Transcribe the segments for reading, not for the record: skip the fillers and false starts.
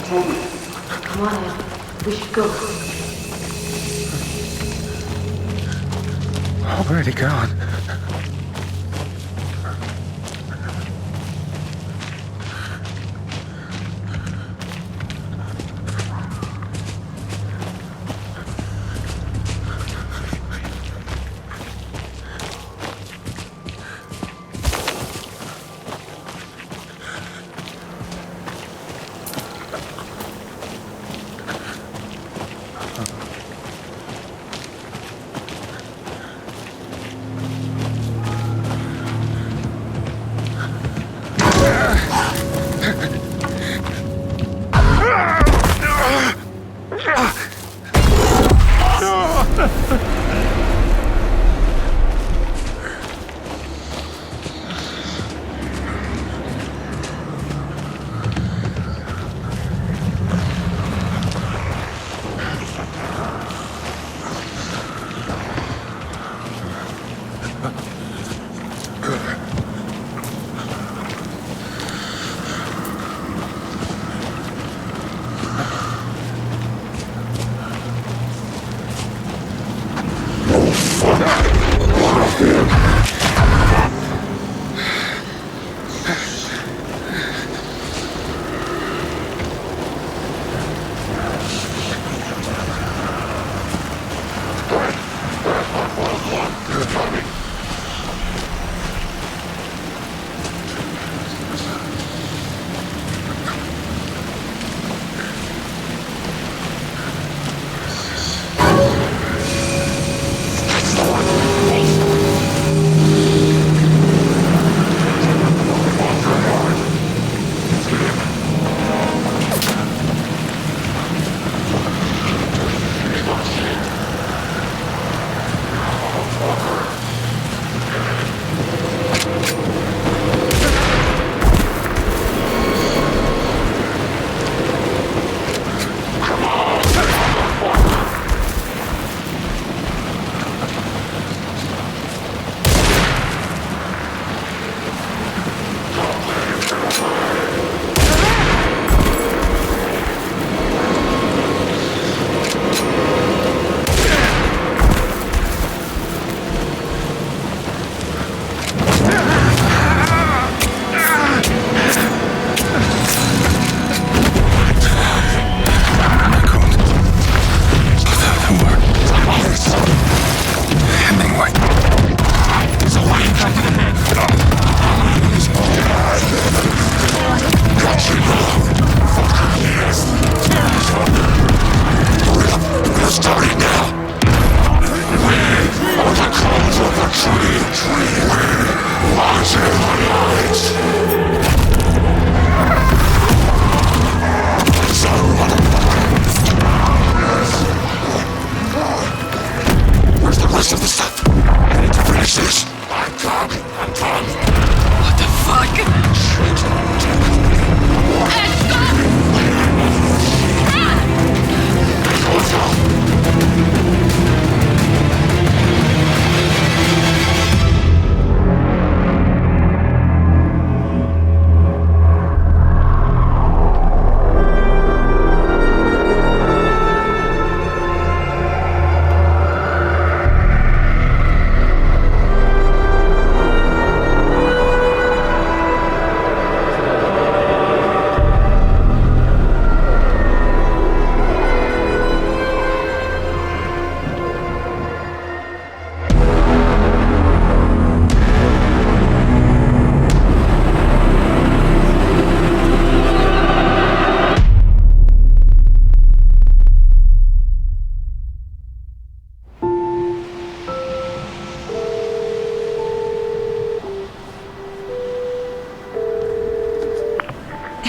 Come on in. We should go. Where'd he gone?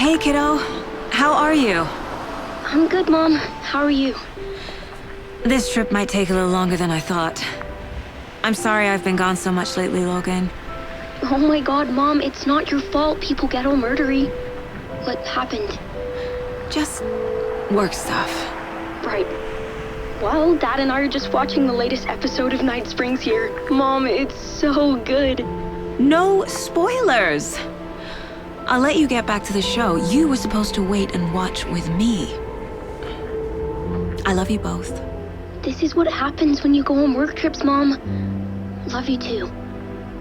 Hey, kiddo. How are you? I'm good, Mom. How are you? This trip might take a little longer than I thought. I'm sorry I've been gone so much lately, Logan. Oh my god, Mom, it's not your fault people get all murdery. What happened? Just work stuff. Right. Well, Dad and I are just watching the latest episode of Night Springs here. Mom, it's so good. No spoilers! I'll let you get back to the show. You were supposed to wait and watch with me. I love you both. This is what happens when you go on work trips, Mom. Love you too.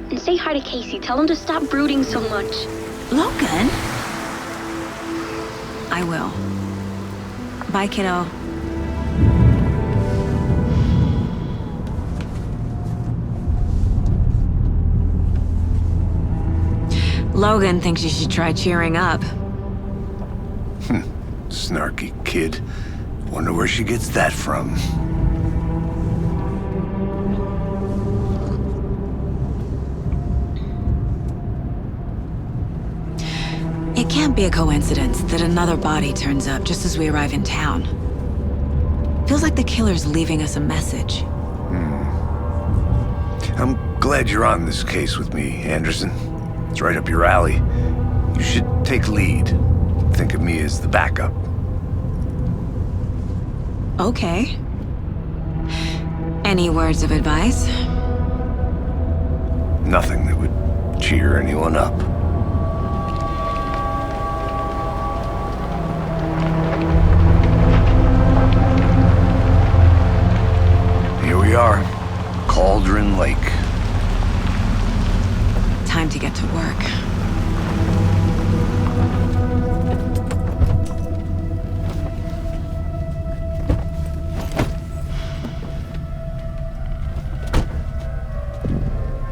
And say hi to Casey. Tell him to stop brooding so much. Logan? I will. Bye, kiddo. Logan thinks you should try cheering up. Snarky kid. Wonder where she gets that from. It can't be a coincidence that another body turns up just as we arrive in town. Feels like the killer's leaving us a message. I'm glad you're on this case with me, Anderson. It's right up your alley. You should take lead. Think of me as the backup. Okay. Any words of advice? Nothing that would cheer anyone up. Here we are, Cauldron Lake. Time to get to work.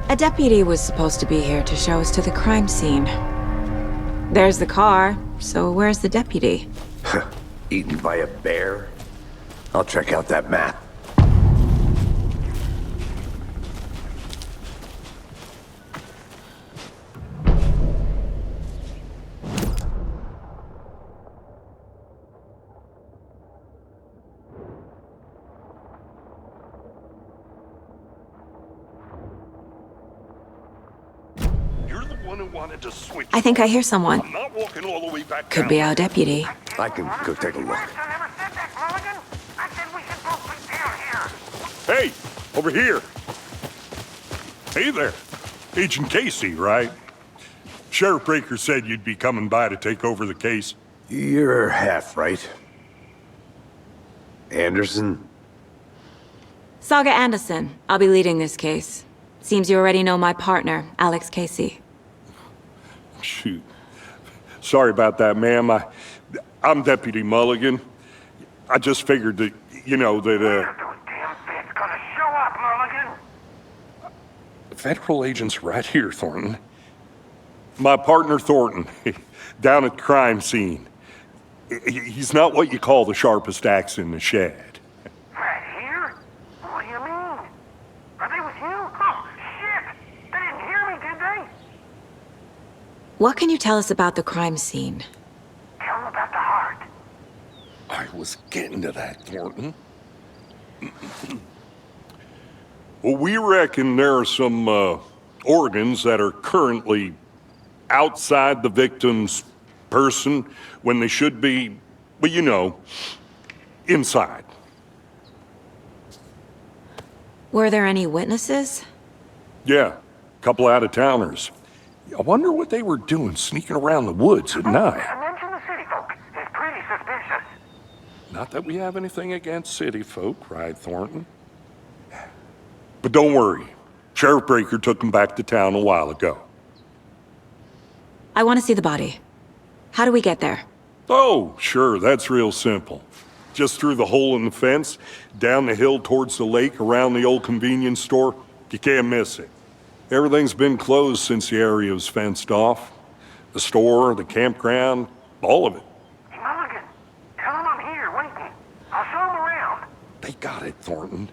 A deputy was supposed to be here to show us to the crime scene. There's the car, so where's the deputy? Eaten by a bear? I'll check out that map. I think I hear someone. I'm not walking all the way back Could down. be our deputy. I can go take a look. Hey, over here. Hey there. Agent Casey, right? Sheriff Breaker said you'd be coming by to take over the case. You're half right. Anderson? Saga Anderson. I'll be leading this case. Seems you already know my partner, Alex Casey. Shoot. Sorry about that, ma'am. I'm Deputy Mulligan. I just figured that, you know, that, Gonna show up, Mulligan. federal agent's right here, Thornton. My partner, Thornton, down at the crime scene. He's not what you call the sharpest axe in the shed. Right here? What do you mean? Are they with you? Oh, shit! They didn't hear me, did they? What can you tell us about the crime scene? Tell them about the heart. I was getting to that, Thornton. Well, we reckon there are some organs that are currently outside the victim's person when they should be, well, you know, inside. Were there any witnesses? Yeah, a couple out-of-towners. I wonder what they were doing sneaking around the woods at night. Mention the city folk. It's pretty suspicious. Not that we have anything against city folk, right, Thornton? But don't worry. Sheriff Breaker took them back to town a while ago. I want to see the body. How do we get there? Oh, sure, that's real simple. Just through the hole in the fence, down the hill towards the lake, around the old convenience store. You can't miss it. Everything's been closed since the area was fenced off. The store, the campground, all of it. Hey, Mulligan, tell them I'm here waiting. I'll show them around. They got it, Thornton.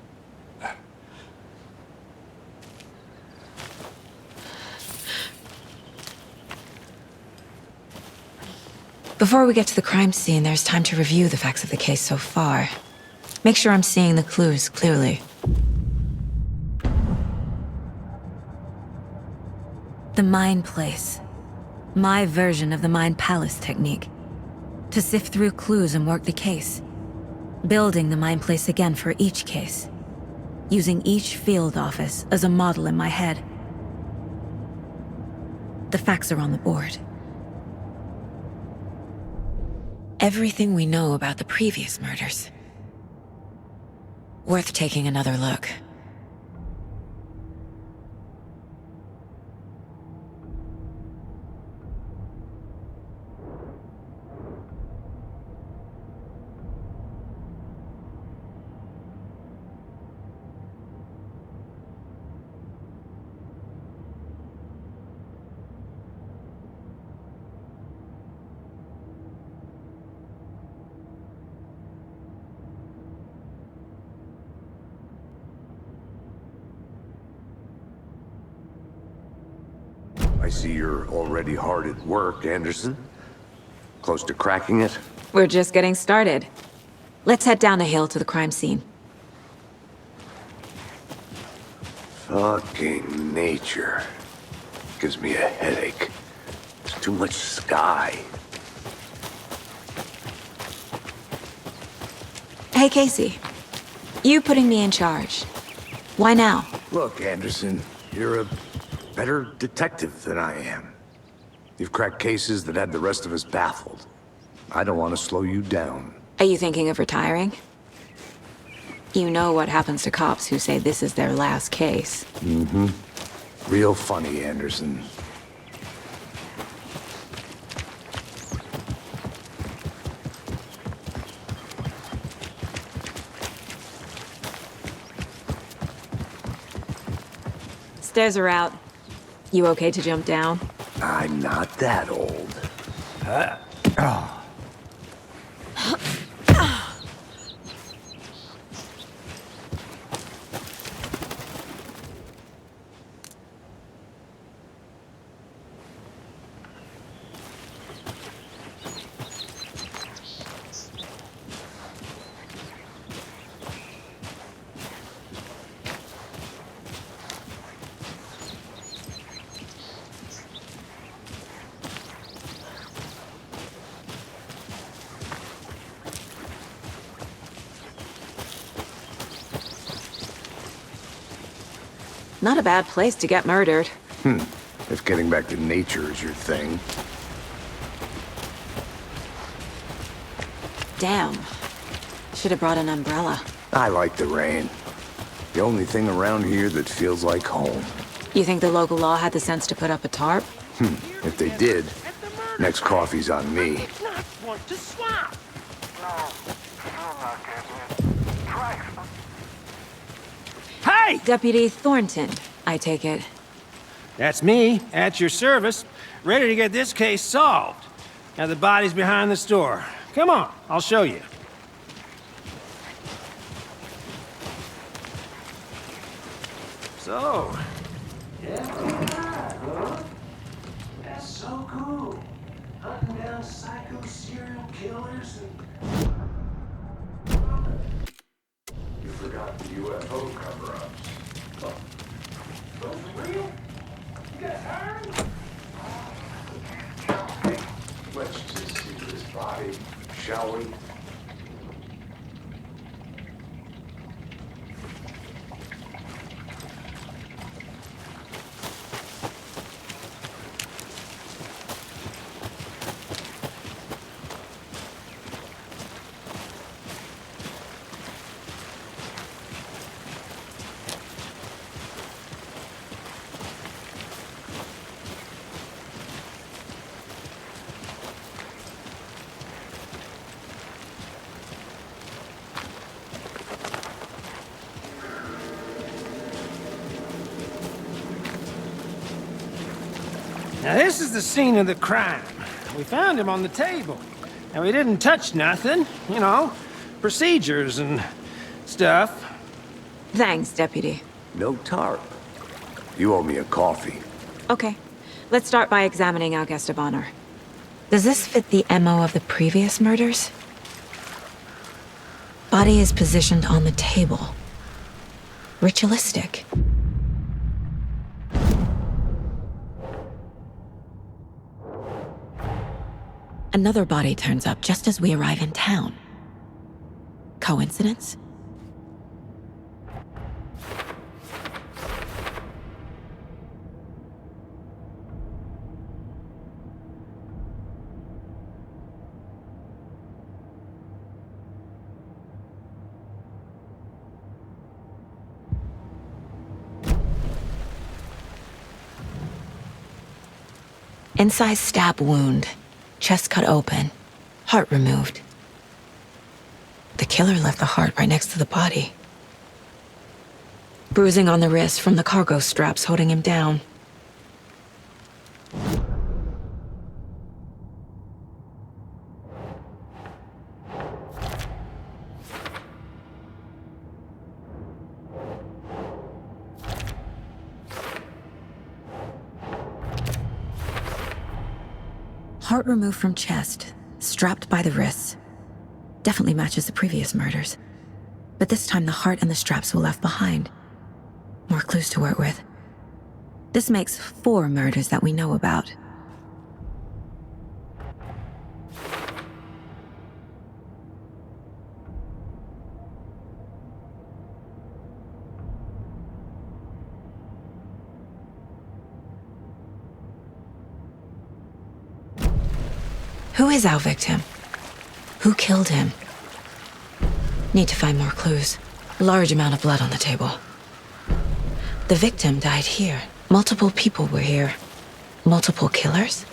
Before we get to the crime scene, there's time to review the facts of the case so far. Make sure I'm seeing the clues clearly. The Mind Place. My version of the Mind Palace technique. To sift through clues and work the case. Building the Mind Place again for each case. Using each field office as a model in my head. The facts are on the board. everything we know about the previous murders. Worth taking another look. I see you're already hard at work, Anderson. Close to cracking it? We're just getting started. Let's head down a hill to the crime scene. Fucking nature. Gives me a headache. There's too much sky. Hey, Casey. You putting me in charge. Why now? Look, Anderson, you're a better detective than I am. You've cracked cases that had the rest of us baffled. I don't want to slow you down. Are you thinking of retiring? You know what happens to cops who say this is their last case. Mm-hmm. Real funny, Anderson. Stairs are out. You okay to jump down? I'm not that old. Not a bad place to get murdered. If getting back to nature is your thing. Damn. Should have brought an umbrella. I like the rain. The only thing around here that feels like home. You think the local law had the sense to put up a tarp? If they did, next coffee's on me. Not want to swap. No, I'm not getting it. Tracks. Hey! Deputy Thornton, I take it. That's me, at your service, ready to get this case solved. Now the body's behind the store. Come on, I'll show you. So, that's so cool. Hunting down psycho serial killers and... You forgot the UFO cover-ups. Those are real? You guys heard? Hey, let's just see this body, shall we? Now this is the scene of the crime. We found him on the table. Now we didn't touch nothing, you know, procedures and stuff. Thanks, Deputy. No tarp. You owe me a coffee. Okay. Let's start by examining our guest of honor. Does this fit the MO of the previous murders? Body is positioned on the table. Ritualistic. Another body turns up just as we arrive in town. Coincidence? Incised stab wound, chest cut open, heart removed. The killer left the heart right next to the body. Bruising on the wrist from the cargo straps holding him down. Heart removed from chest, strapped by the wrists. Definitely matches the previous murders. But this time the heart and the straps were left behind. More clues to work with. This makes 4 murders that we know about. Who is our victim? Who killed him? Need to find more clues. Large amount of blood on the table. The victim died here. Multiple people were here. Multiple killers?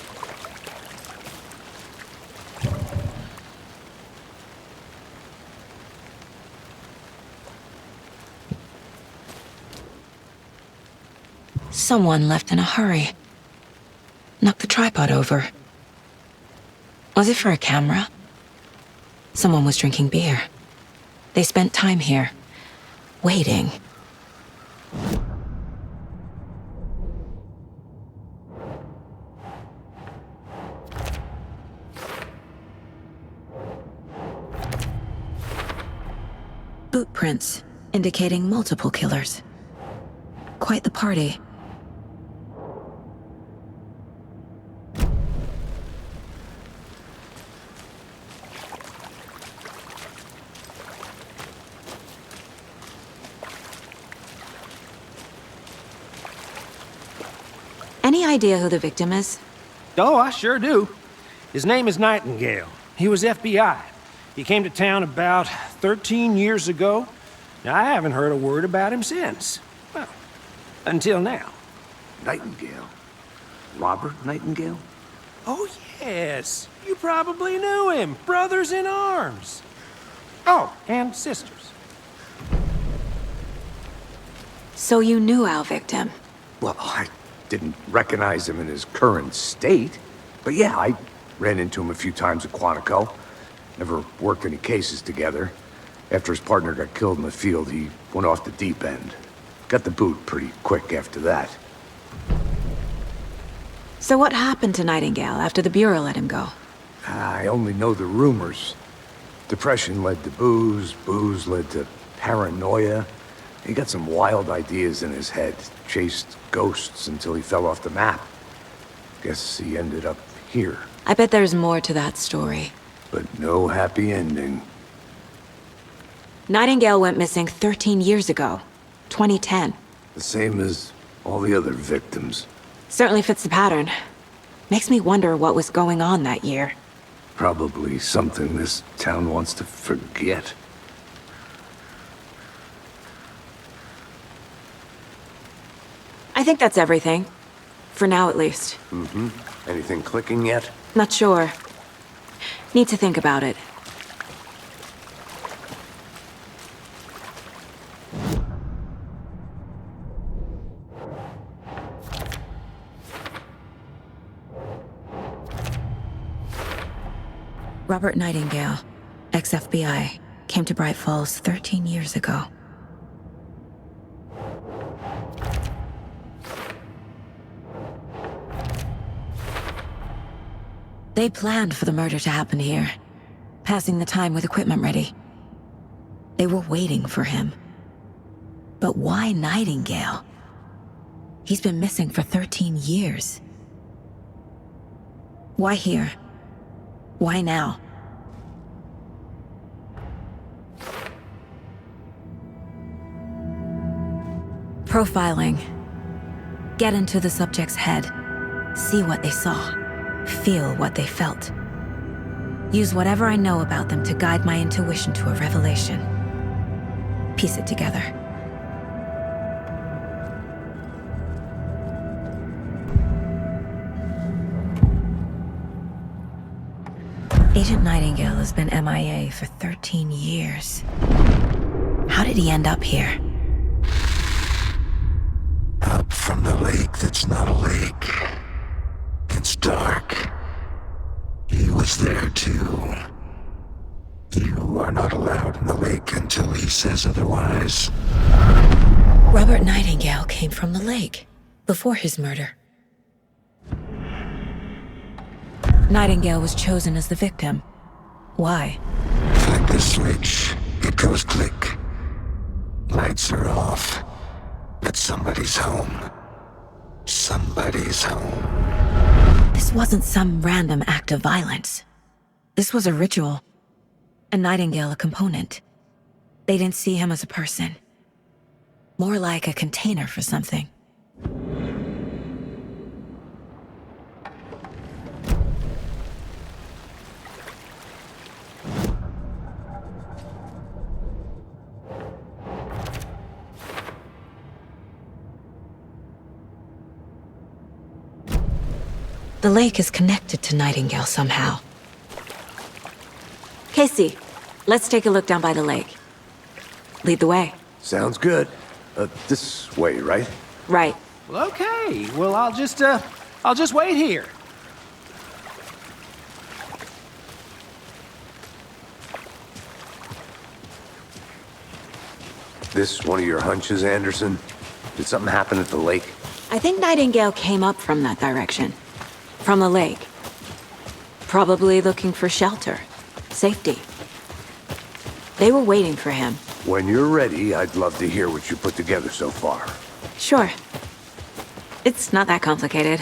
Someone left in a hurry. Knocked the tripod over. Was it for a camera? Someone was drinking beer. They spent time here, waiting. Boot prints, indicating multiple killers. Quite the party. Any idea who the victim is? Oh, I sure do. His name is Nightingale. He was FBI. He came to town about 13 years ago. Now, I haven't heard a word about him since. Well, until now. Nightingale? Robert Nightingale? Oh, yes. You probably knew him. Brothers in arms. Oh, and sisters. So you knew our victim? Well, I didn't recognize him in his current state. But yeah, I ran into him a few times at Quantico. Never worked any cases together. After his partner got killed in the field, he went off the deep end. Got the boot pretty quick after that. So what happened to Nightingale after the Bureau let him go? I only know the rumors. Depression led to booze, booze led to paranoia. He got some wild ideas in his head, chased ghosts until he fell off the map. Guess he ended up here. I bet there's more to that story. But no happy ending. Nightingale went missing 13 years ago, 2010. The same as all the other victims. Certainly fits the pattern. Makes me wonder what was going on that year. Probably something this town wants to forget. I think that's everything. For now, at least. Anything clicking yet? Not sure. Need to think about it. Robert Nightingale, ex-FBI, came to Bright Falls 13 years ago. They planned for the murder to happen here, passing the time with equipment ready. They were waiting for him. But why Nightingale? He's been missing for 13 years. Why here? Why now? Profiling. Get into the subject's head. See what they saw. Feel what they felt. Use whatever I know about them to guide my intuition to a revelation. Piece it together. Agent Nightingale has been MIA for 13 years. How did he end up here? Up from the lake that's not a lake. It's dark. He was there too. You are not allowed in the lake until he says otherwise. Robert Nightingale came from the lake, before his murder. Nightingale was chosen as the victim. Why? Flick the switch, it goes click. Lights are off. But somebody's home. Somebody's home. This wasn't some random act of violence. This was a ritual. And Nightingale a component. They didn't see him as a person. More like a container for something. The lake is connected to Nightingale somehow. Casey, let's take a look down by the lake. Lead the way. Sounds good. This way, right? Right. Well, okay. Well, I'll just wait here. This one of your hunches, Anderson? Did something happen at the lake? I think Nightingale came up from that direction. From the lake. Probably looking for shelter. Safety. They were waiting for him. When you're ready, I'd love to hear what you put together so far. Sure. It's not that complicated.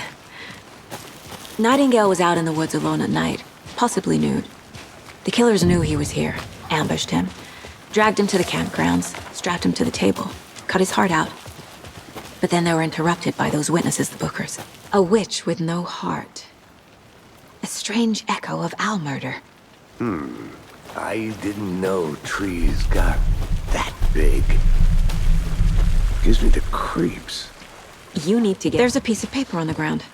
Nightingale was out in the woods alone at night, possibly nude. The killers knew he was here, ambushed him, dragged him to the campgrounds, strapped him to the table, cut his heart out. But then they were interrupted by those witnesses, the Bookers. A witch with no heart. A strange echo of Al murder. I didn't know trees got that big. Gives me the creeps. You need to get... There's a piece of paper on the ground.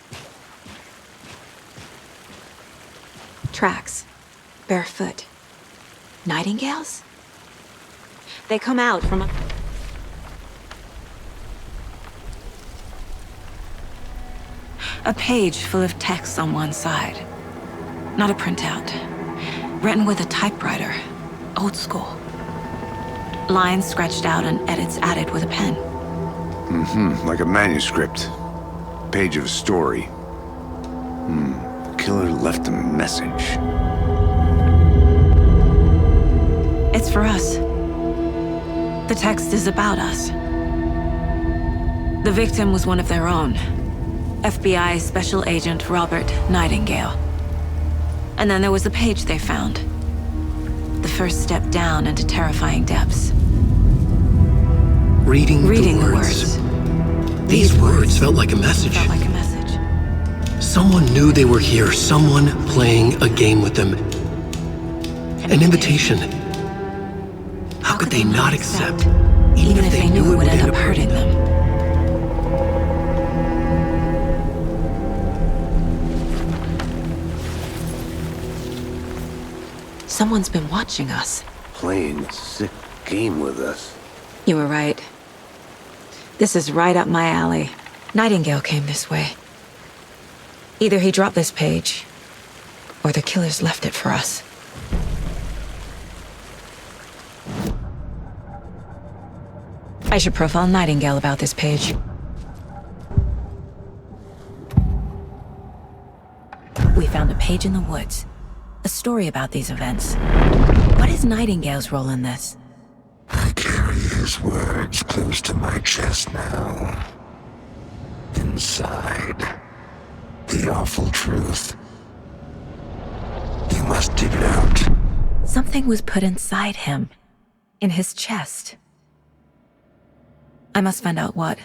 Tracks. Barefoot. Nightingales? They come out from a... A page full of text on one side. Not a printout. Written with a typewriter. Old school. Lines scratched out and edits added with a pen. Like a manuscript. Page of a story. The killer left a message. It's for us. The text is about us. The victim was one of their own. FBI Special Agent Robert Nightingale. And then there was the page they found. The first step down into terrifying depths. Reading the the words. These words felt like a message. Felt like a message. Someone knew they were here, someone playing a game with them. An invitation. How could they not accept, even if they knew it would end up hurting them? Someone's been watching us. Playing a sick game with us. You were right. This is right up my alley. Nightingale came this way. Either he dropped this page, or the killers left it for us. I should profile Nightingale about this page. We found a page in the woods. A story about these events. What is Nightingale's role in this? I carry his words close to my chest now. Inside, the awful truth. You must dig it out. Something was put inside him. In his chest. I must find out what.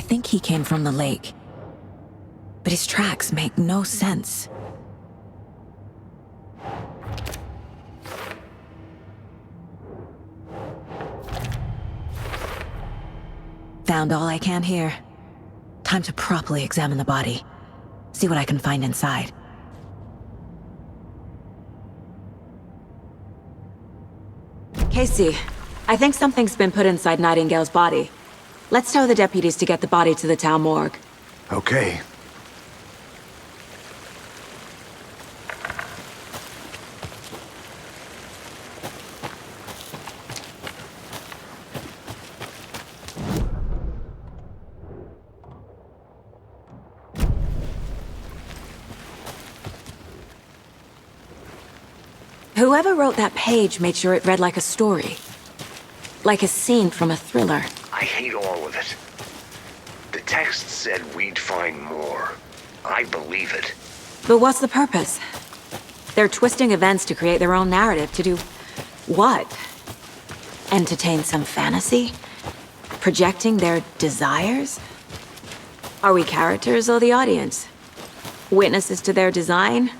think he came from the lake. But his tracks make no sense. Found all I can here. Time to properly examine the body. See what I can find inside. Casey, I think something's been put inside Nightingale's body. Let's tell the deputies to get the body to the town morgue. Okay. Whoever wrote that page made sure it read like a story. Like a scene from a thriller. I hate all of it. The text said we'd find more. I believe it. But what's the purpose? They're twisting events to create their own narrative to do what? Entertain some fantasy? Projecting their desires? Are we characters or the audience? Witnesses to their design?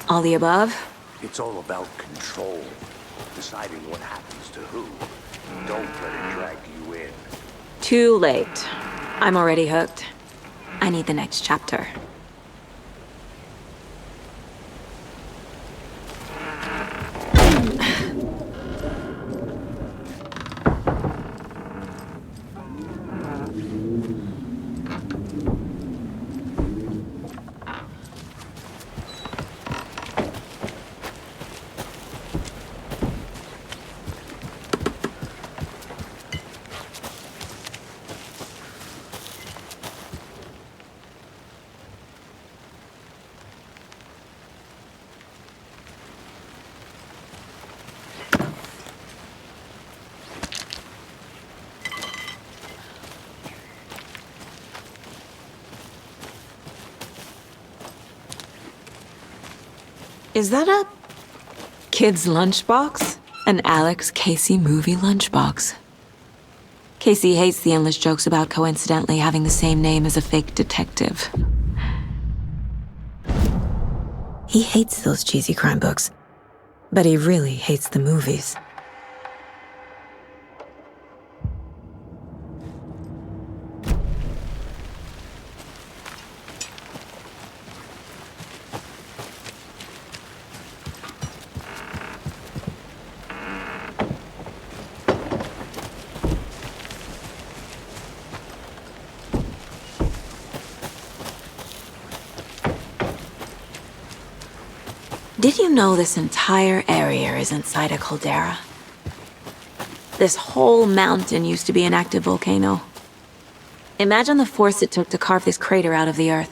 All the above? It's all about control. Deciding what happens to who. Don't let it drag you in. Too late. I'm already hooked. I need the next chapter. Is that a kid's lunchbox? An Alex Casey movie lunchbox. Casey hates the endless jokes about coincidentally having the same name as a fake detective. He hates those cheesy crime books, but he really hates the movies. Did you know this entire area is inside a caldera? This whole mountain used to be an active volcano. Imagine the force it took to carve this crater out of the earth.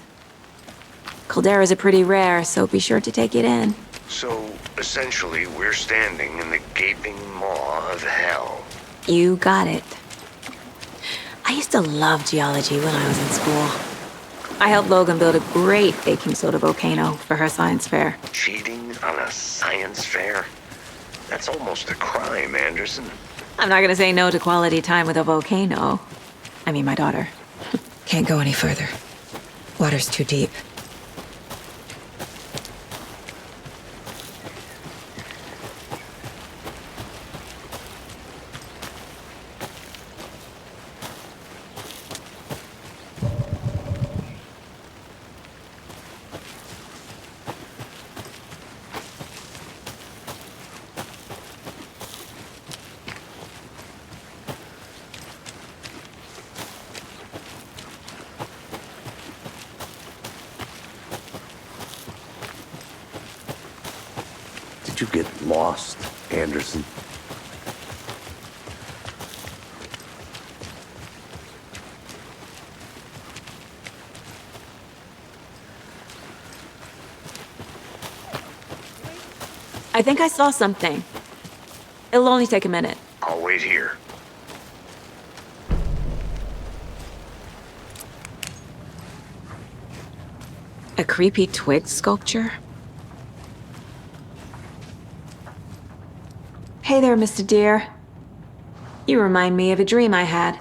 Calderas are pretty rare, so be sure to take it in. So, essentially, we're standing in the gaping maw of hell. You got it. I used to love geology when I was in school. I helped Logan build a great baking soda volcano for her science fair. Cheating on a science fair? That's almost a crime, Anderson. I'm not gonna say no to quality time with a volcano. I mean, my daughter. Can't go any further. Water's too deep. Did you get lost, Anderson? I think I saw something. It'll only take a minute. I'll wait here. A creepy twig sculpture? Hey there, Mr. Deer. You remind me of a dream I had.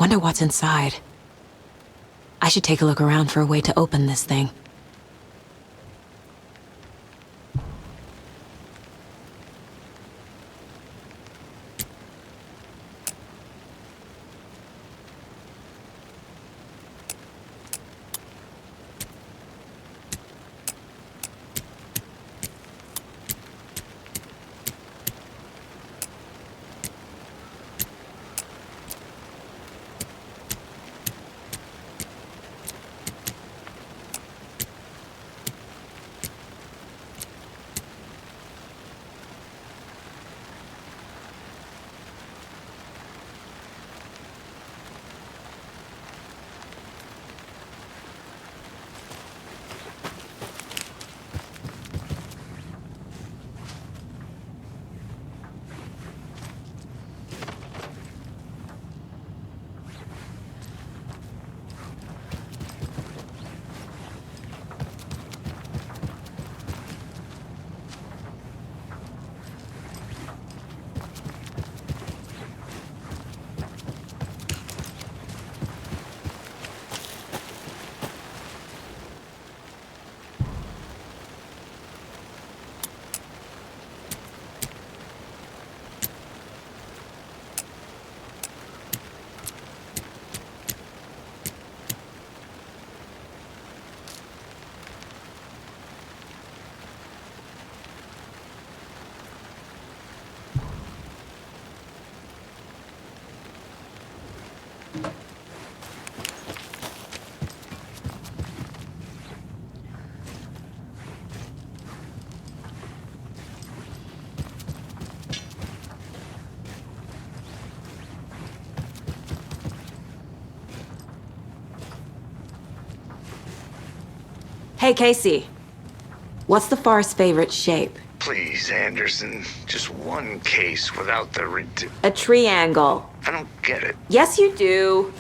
Wonder what's inside. I should take a look around for a way to open this thing. Hey, Casey. What's the far's favorite shape? Please, Anderson. Just one case without the A triangle. I don't get it. Yes, you do.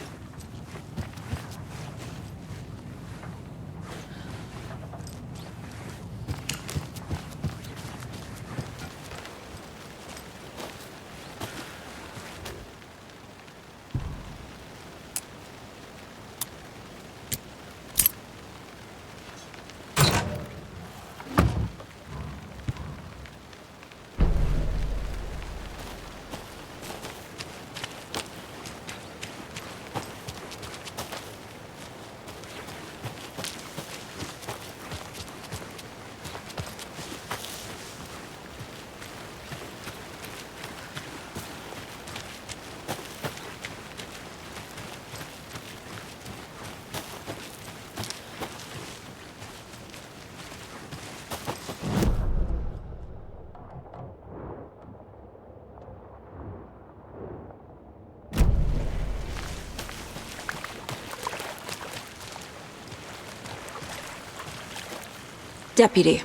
Deputy,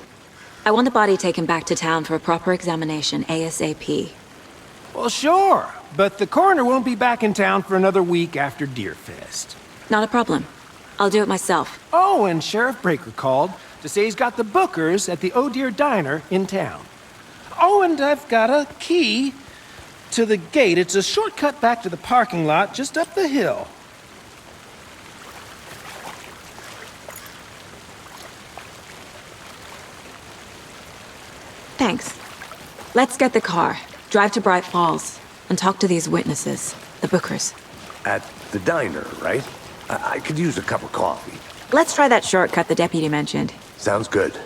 I want the body taken back to town for a proper examination ASAP. Well, sure, but the coroner won't be back in town for another week after Deerfest. Not a problem. I'll do it myself. Oh, and Sheriff Breaker called to say he's got the Bookers at the Oh Dear Diner in town. Oh, and I've got a key to the gate. It's a shortcut back to the parking lot just up the hill. Thanks. Let's get the car, drive to Bright Falls, and talk to these witnesses, the Bookers. At the diner, right? I could use a cup of coffee. Let's try that shortcut the deputy mentioned. Sounds good.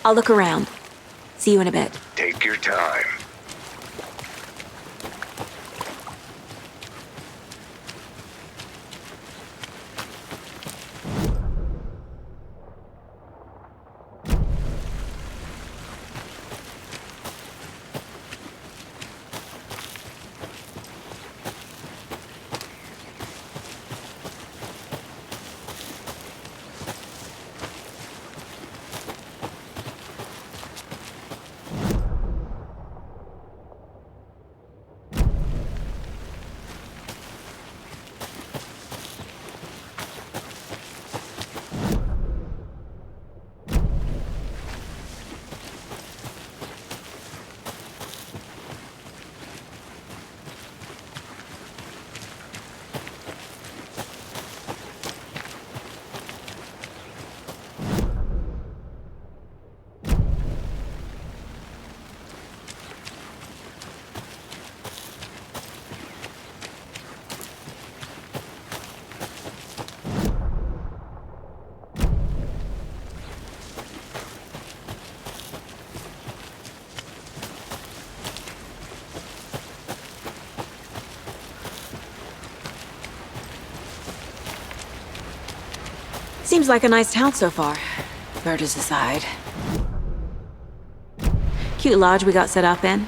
I'll look around. See you in a bit. Take your time. Seems like a nice town so far. Murders aside. Cute lodge we got set up in.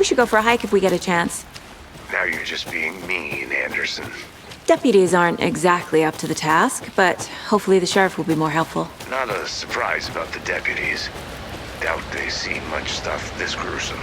We should go for a hike if we get a chance. Now you're just being mean, Anderson. Deputies aren't exactly up to the task, but hopefully the sheriff will be more helpful. Not a surprise about the deputies. Doubt they've seen much stuff this gruesome.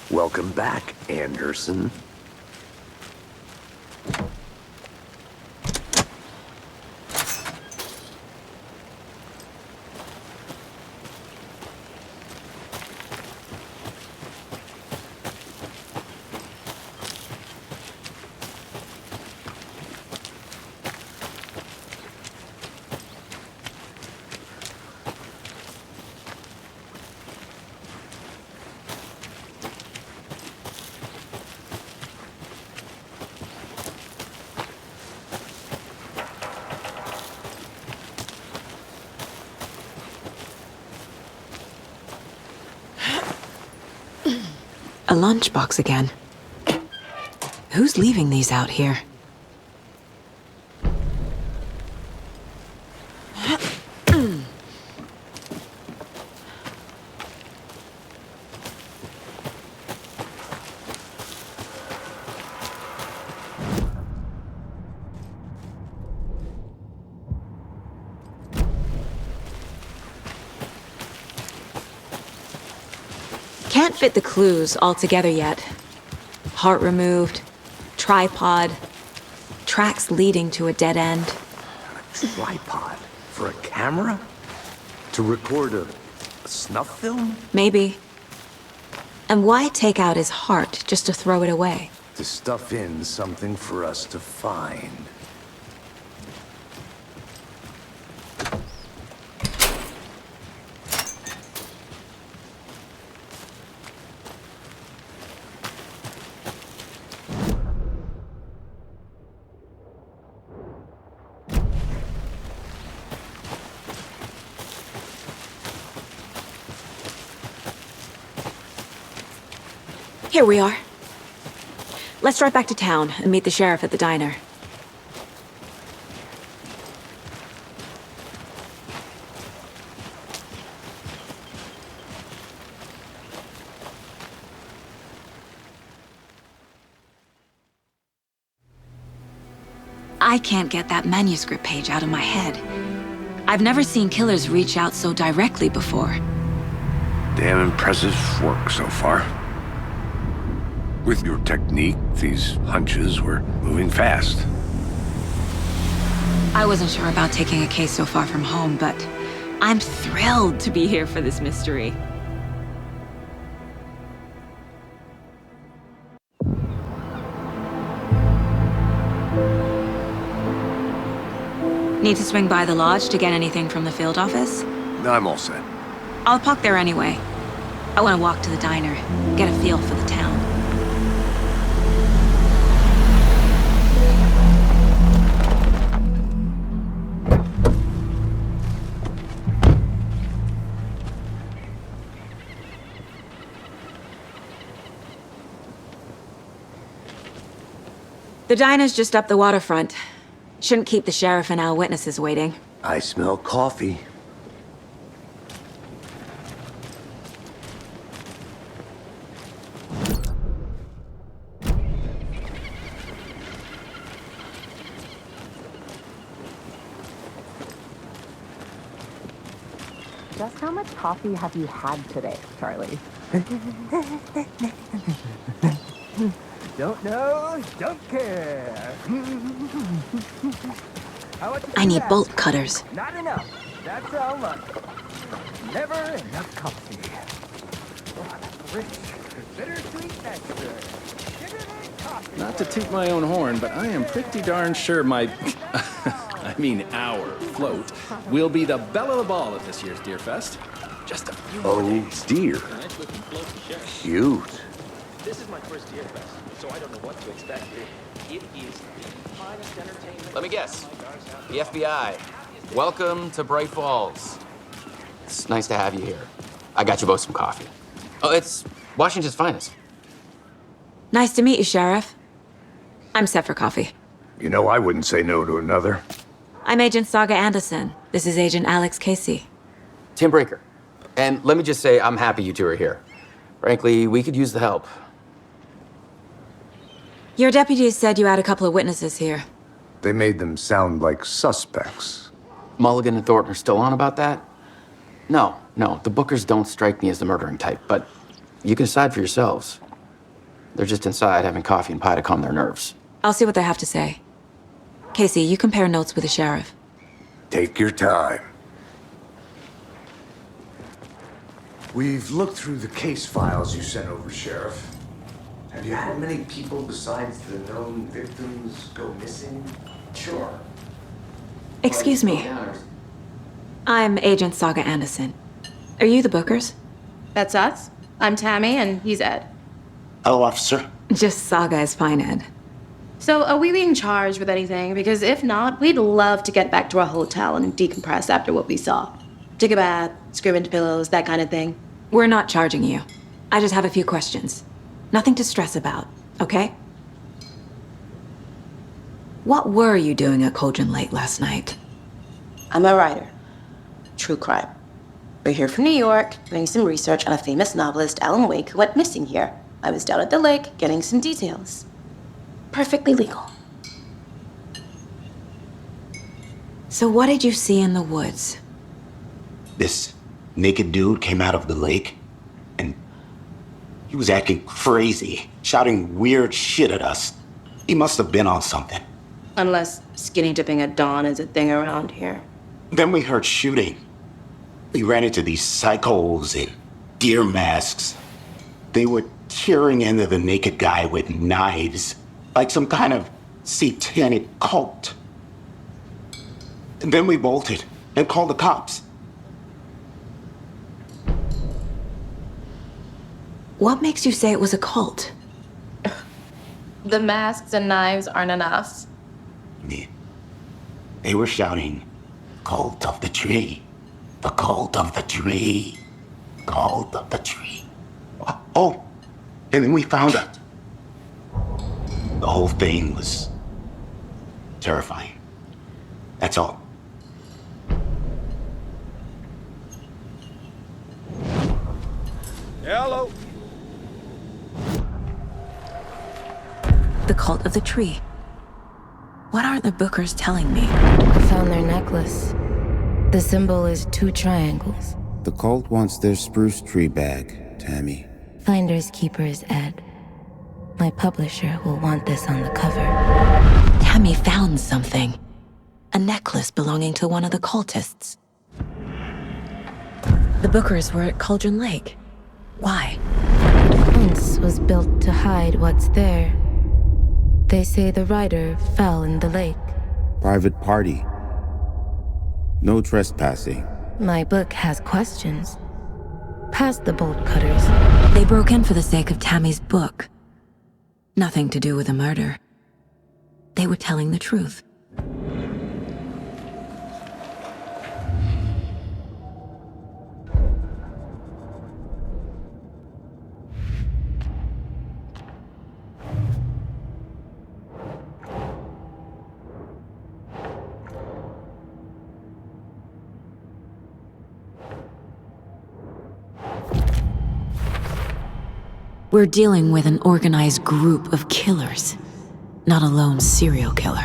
Welcome back, Anderson. A lunchbox again. Who's leaving these out here? Can't fit the clues all together yet. Heart removed, tripod, tracks leading to a dead end. A tripod? For a camera? To record a snuff film? Maybe. And why take out his heart just to throw it away? To stuff in something for us to find. Here we are. Let's drive back to town and meet the sheriff at the diner. I can't get that manuscript page out of my head. I've never seen killers reach out so directly before. Damn impressive work so far. With your technique, these hunches were moving fast. I wasn't sure about taking a case so far from home, but I'm thrilled to be here for this mystery. Need to swing by the lodge to get anything from the field office? I'm all set. I'll park there anyway. I want to walk to the diner, get a feel for the town. The diner's just up the waterfront. Shouldn't keep the sheriff and our witnesses waiting. I smell coffee. Just how much coffee have you had today, Charlie? Don't know, don't care. I need bolt cutters. Not enough. That's how much. Never enough coffee. Oh, rich, bittersweet nectar. Not to toot my own horn, but I am pretty darn sure my... our float will be the belle of the ball at this year's Deer Fest. Just a few more days. Dear. Cute. This is my first Deer Fest, so I don't know what to expect. It is the finest entertainment... Let me guess. The FBI. Welcome to Bright Falls. It's nice to have you here. I got you both some coffee. Oh, it's Washington's finest. Nice to meet you, Sheriff. I'm set for coffee. You know, I wouldn't say no to another. I'm Agent Saga Anderson. This is Agent Alex Casey. Tim Breaker. And let me just say, I'm happy you two are here. Frankly, we could use the help. Your deputies said you had a couple of witnesses here. They made them sound like suspects. Mulligan and Thornton are still on about that? No, the Bookers don't strike me as the murdering type, but you can decide for yourselves. They're just inside having coffee and pie to calm their nerves. I'll see what they have to say. Casey, you compare notes with the sheriff. Take your time. We've looked through the case files you sent over, Sheriff. Have you had many people besides the known victims go missing? Sure. Excuse me. I'm Agent Saga Anderson. Are you the Bookers? That's us. I'm Tammy, and he's Ed. Hello, officer. Just Saga is fine, Ed. So, are we being charged with anything? Because if not, we'd love to get back to our hotel and decompress after what we saw. Take a bath, scream into pillows, that kind of thing. We're not charging you. I just have a few questions. Nothing to stress about, okay? What were you doing at Cauldron Lake last night? I'm a writer. True crime. We're here from New York, doing some research on a famous novelist, Alan Wake, who went missing here. I was down at the lake, getting some details. Perfectly legal. So what did you see in the woods? This naked dude came out of the lake, and he was acting crazy, shouting weird shit at us. He must have been on something. Unless skinny dipping at dawn is a thing around here. Then we heard shooting. We ran into these psychos in deer masks. They were tearing into the naked guy with knives, like some kind of satanic cult. And then we bolted and called the cops. What makes you say it was a cult? The masks and knives aren't enough. They were shouting, "Cult of the tree, the cult of the tree, cult of the tree." Oh, and then we found out. The whole thing was terrifying. That's all. Hello. The cult of the tree. What aren't the Bookers telling me? I found their necklace. The symbol is 2 triangles. The cult wants their spruce tree bag, Tammy. Finders keepers, Ed. My publisher will want this on the cover. Tammy found something. A necklace belonging to one of the cultists. The Bookers were at Cauldron Lake. Why? The fence was built to hide what's there. They say the rider fell in the lake. Private party. No trespassing. My book has questions. Past the bolt cutters. They broke in for the sake of Tammy's book. Nothing to do with a murder. They were telling the truth. We're dealing with an organized group of killers, not a lone serial killer.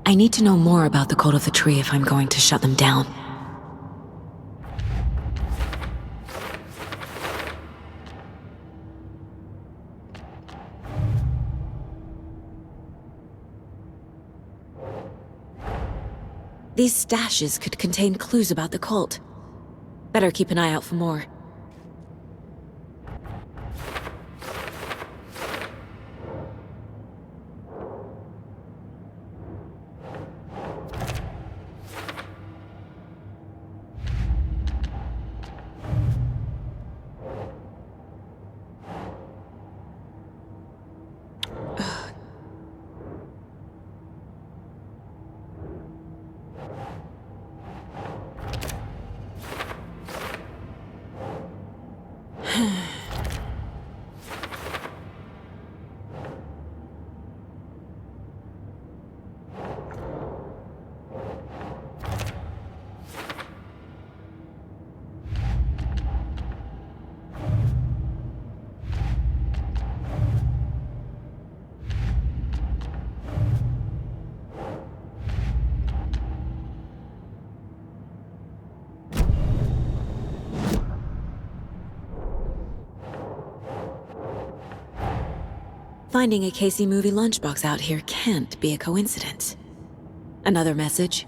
I need to know more about the Code of the Tree if I'm going to shut them down. These stashes could contain clues about the cult. Better keep an eye out for more. Finding a Casey movie lunchbox out here can't be a coincidence. Another message?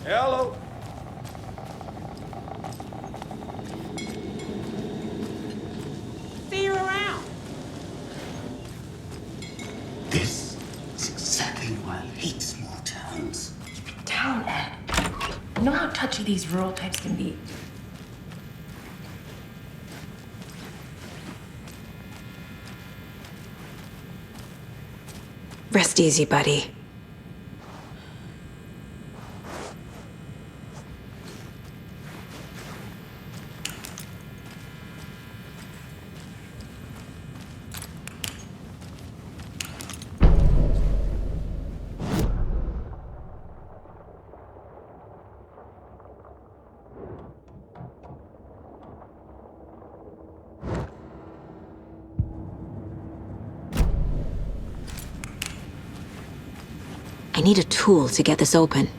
Hello. See you around. This is exactly why I hate small towns. Down, Ed. You know how touchy these rural types can be. Rest easy, buddy. I need a tool to get this open.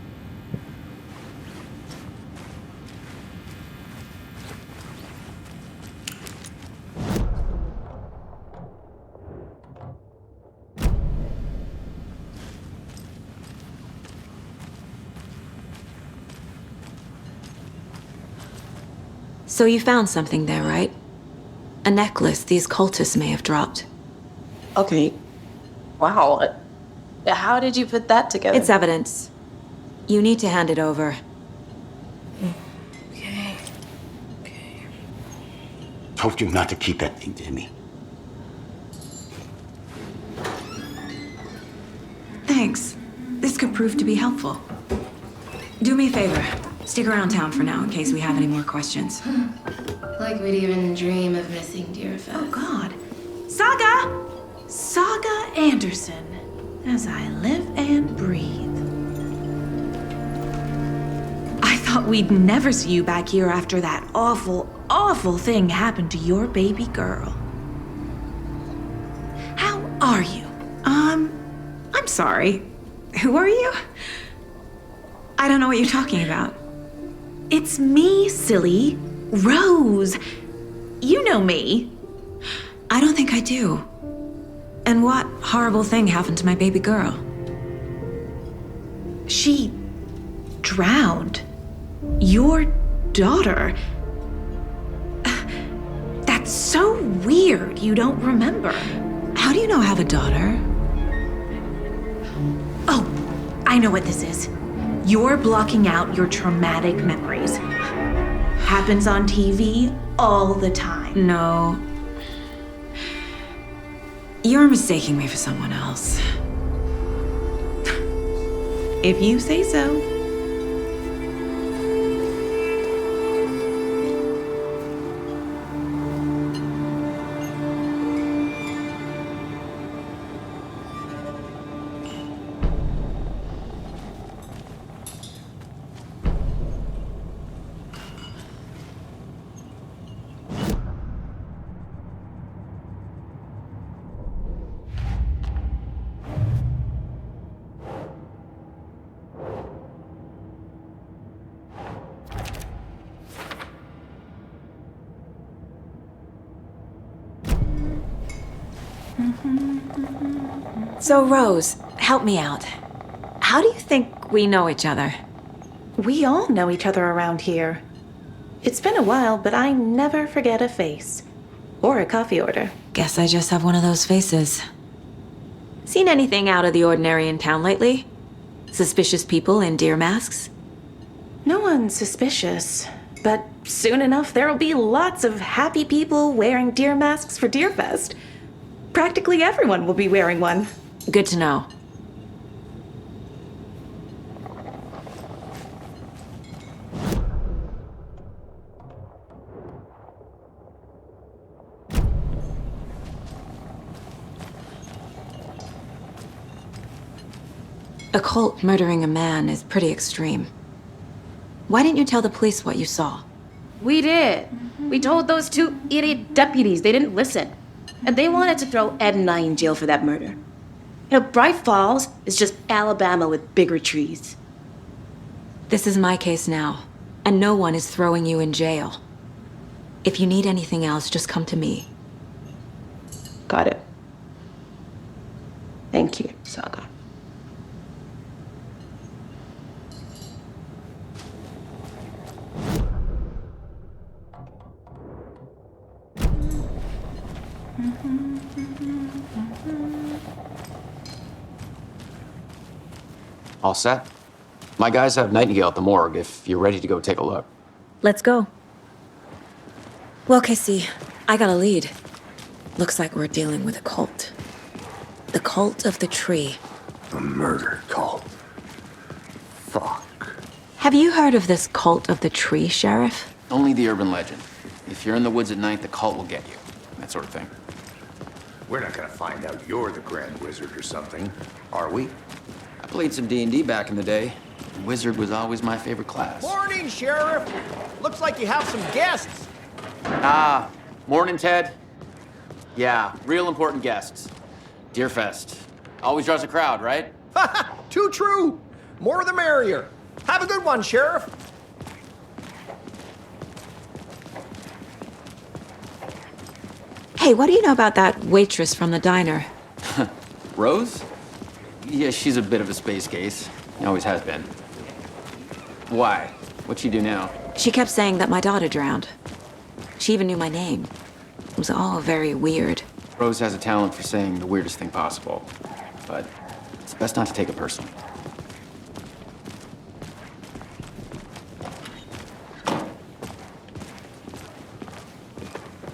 So you found something there, right? A necklace these cultists may have dropped. Okay. Wow. How did you put that together? It's evidence. You need to hand it over. Okay. Told you not to keep that thing to me. Thanks. This could prove to be helpful. Do me a favor. Stick around town for now in case we have any more questions. Like we'd even dream of missing Deerfest. Oh, God. Saga! Saga Anderson. As I live and breathe. I thought we'd never see you back here after that awful, awful thing happened to your baby girl. How are you? I'm sorry. Who are you? I don't know what you're talking about. It's me, silly. Rose. You know me. I don't think I do. And what horrible thing happened to my baby girl? She drowned. Your daughter. That's so weird you don't remember. How do you know I have a daughter? Oh, I know what this is. You're blocking out your traumatic memories. Happens on TV all the time. No. You're mistaking me for someone else. If you say so. So, Rose, help me out. How do you think we know each other? We all know each other around here. It's been a while, but I never forget a face. Or a coffee order. Guess I just have one of those faces. Seen anything out of the ordinary in town lately? Suspicious people in deer masks? No one's suspicious. But soon enough, there'll be lots of happy people wearing deer masks for Deerfest. Practically everyone will be wearing one. Good to know. A cult murdering a man is pretty extreme. Why didn't you tell the police what you saw? We did. We told those two idiot deputies. They didn't listen. And they wanted to throw Ed and I in jail for that murder. You know, Bright Falls is just Alabama with bigger trees. This is my case now, and no one is throwing you in jail. If you need anything else, just come to me. Got it. Thank you, Saga. All set? My guys have Nightingale at the morgue if you're ready to go take a look. Let's go. Well, Casey, I got a lead. Looks like we're dealing with a cult. The cult of the tree. A murder cult. Fuck. Have you heard of this cult of the tree, Sheriff? Only the urban legend. If you're in the woods at night, the cult will get you. That sort of thing. We're not gonna find out you're the Grand Wizard or something, are we? I played some D&D back in the day. Wizard was always my favorite class. Morning, Sheriff. Looks like you have some guests. Morning, Ted. Yeah, real important guests. Deerfest. Always draws a crowd, right? Too true. More the merrier. Have a good one, Sheriff. Hey, what do you know about that waitress from the diner? Rose? Yeah, she's a bit of a space case. Always has been. Why? What'd she do now? She kept saying that my daughter drowned. She even knew my name. It was all very weird. Rose has a talent for saying the weirdest thing possible. But it's best not to take it personally.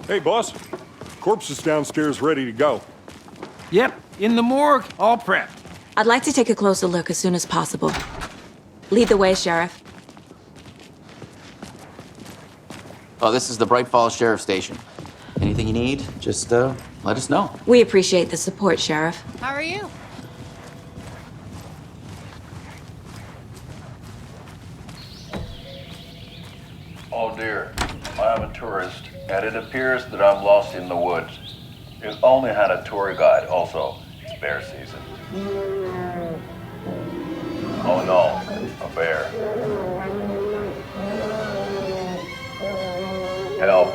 Hey, boss. Corpse is downstairs ready to go. Yep, in the morgue, all prepped. I'd like to take a closer look as soon as possible. Lead the way, Sheriff. Oh, this is the Bright Falls Sheriff Station. Anything you need, just let us know. We appreciate the support, Sheriff. How are you? Oh dear, I am a tourist, and it appears that I'm lost in the woods. You've only had a tour guide, also. It's bear season. Oh no, a bear. Help.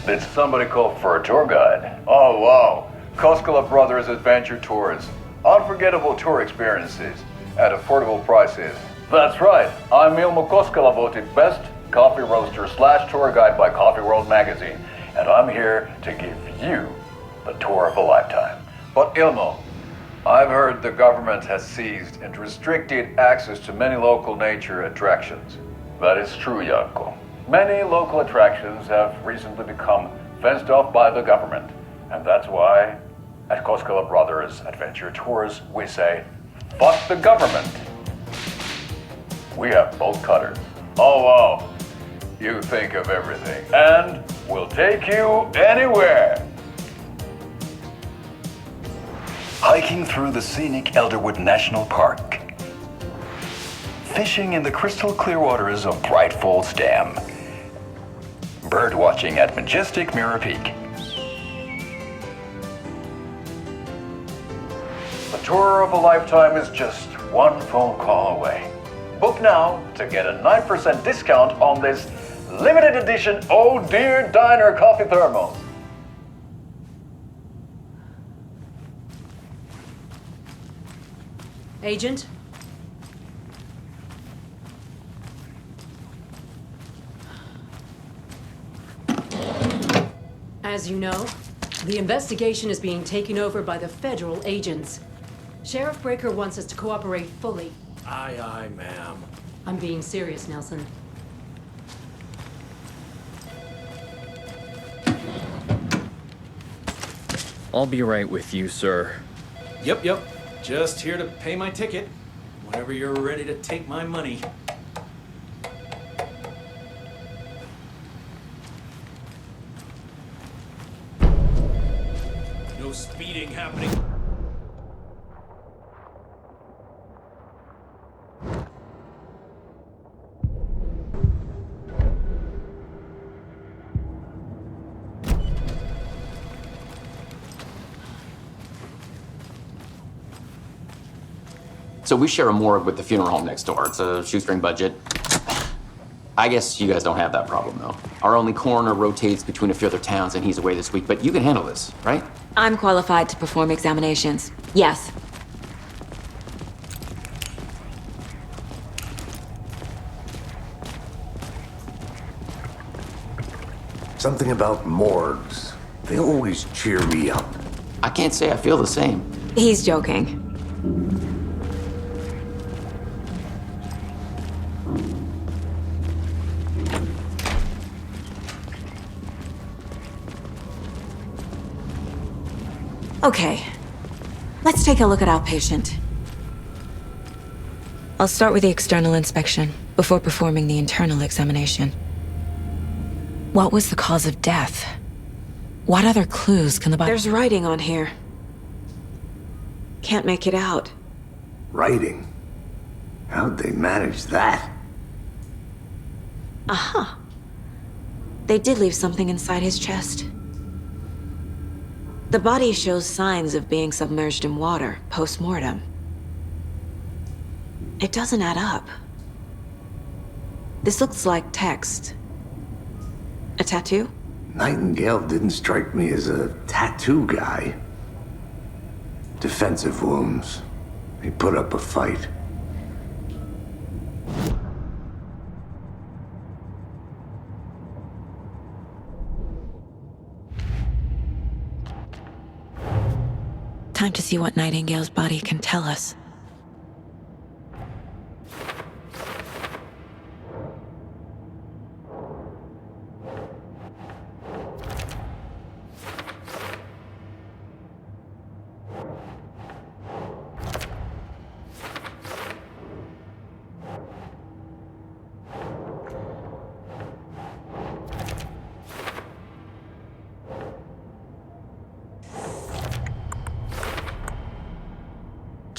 Did somebody call for a tour guide? Oh wow, Koskela Brothers Adventure Tours. Unforgettable tour experiences at affordable prices. That's right, I'm Ilmo Koskela, voted best coffee roaster / tour guide by Coffee World magazine, and I'm here to give you the tour of a lifetime. But Ilmo, I've heard the government has seized and restricted access to many local nature attractions. That is true, Janko. Many local attractions have recently become fenced off by the government, and that's why at Koskela Brothers Adventure Tours, we say, fuck the government. We have bolt cutters. Oh wow, you think of everything, and we'll take you anywhere. Hiking through the scenic Elderwood National Park. Fishing in the crystal clear waters of Bright Falls Dam. Bird watching at majestic Mirror Peak. The tour of a lifetime is just one phone call away. Book now to get a 9% discount on this limited edition Oh Dear Diner coffee thermos. Agent? As you know, the investigation is being taken over by the federal agents. Sheriff Breaker wants us to cooperate fully. Aye, aye, ma'am. I'm being serious, Nelson. I'll be right with you, sir. Yep. Just here to pay my ticket. Whenever you're ready to take my money. No speeding happening. So we share a morgue with the funeral home next door. It's a shoestring budget. I guess you guys don't have that problem, though. Our only coroner rotates between a few other towns, and he's away this week. But you can handle this, right? I'm qualified to perform examinations. Yes. Something about morgues. They always cheer me up. I can't say I feel the same. He's joking. Okay, let's take a look at our patient. I'll start with the external inspection before performing the internal examination. What was the cause of death? What other clues can the body— There's writing on here. Can't make it out. Writing? How'd they manage that? Aha. They did leave something inside his chest. The body shows signs of being submerged in water post-mortem. It doesn't add up. This looks like text. A tattoo? Nightingale didn't strike me as a tattoo guy. Defensive wounds. He put up a fight. Time to see what Nightingale's body can tell us.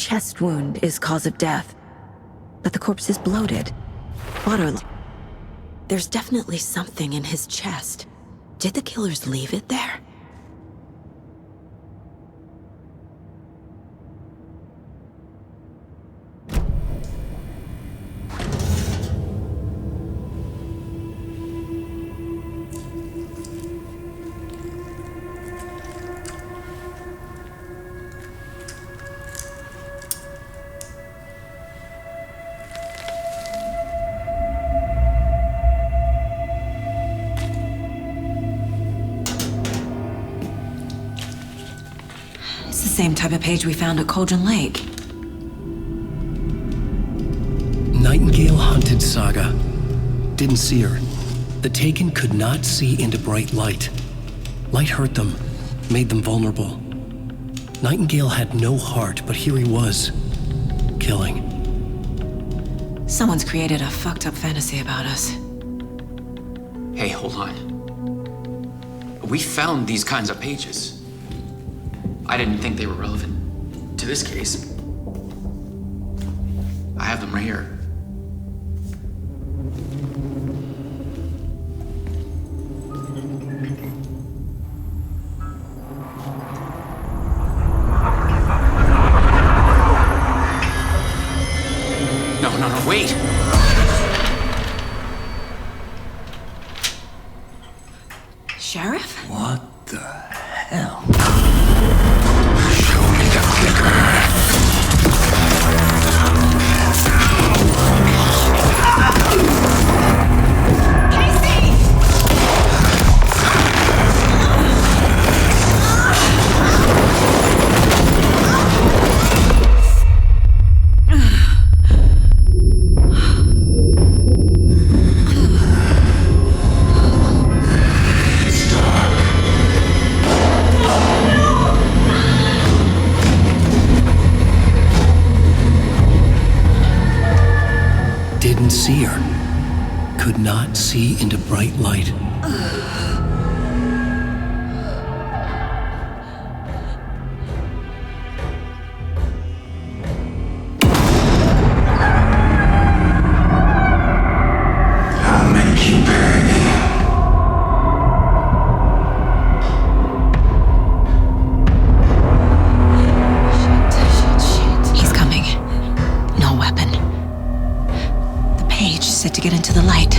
chest wound is cause of death, but the corpse is bloated. Waterlogged. There's definitely something in his chest. Did the killers leave it there? Same type of page we found at Cauldron Lake. Nightingale hunted Saga. Didn't see her. The Taken could not see into bright light. Light hurt them, made them vulnerable. Nightingale had no heart, but here he was, killing. Someone's created a fucked up fantasy about us. Hey, hold on. We found these kinds of pages. I didn't think they were relevant to this case. I have them right here. No, wait! Sheriff? What the hell? Didn't see her. Could not see into bright light. I'll make you pay. Shit. He's coming. No weapon. The page said to get into the light.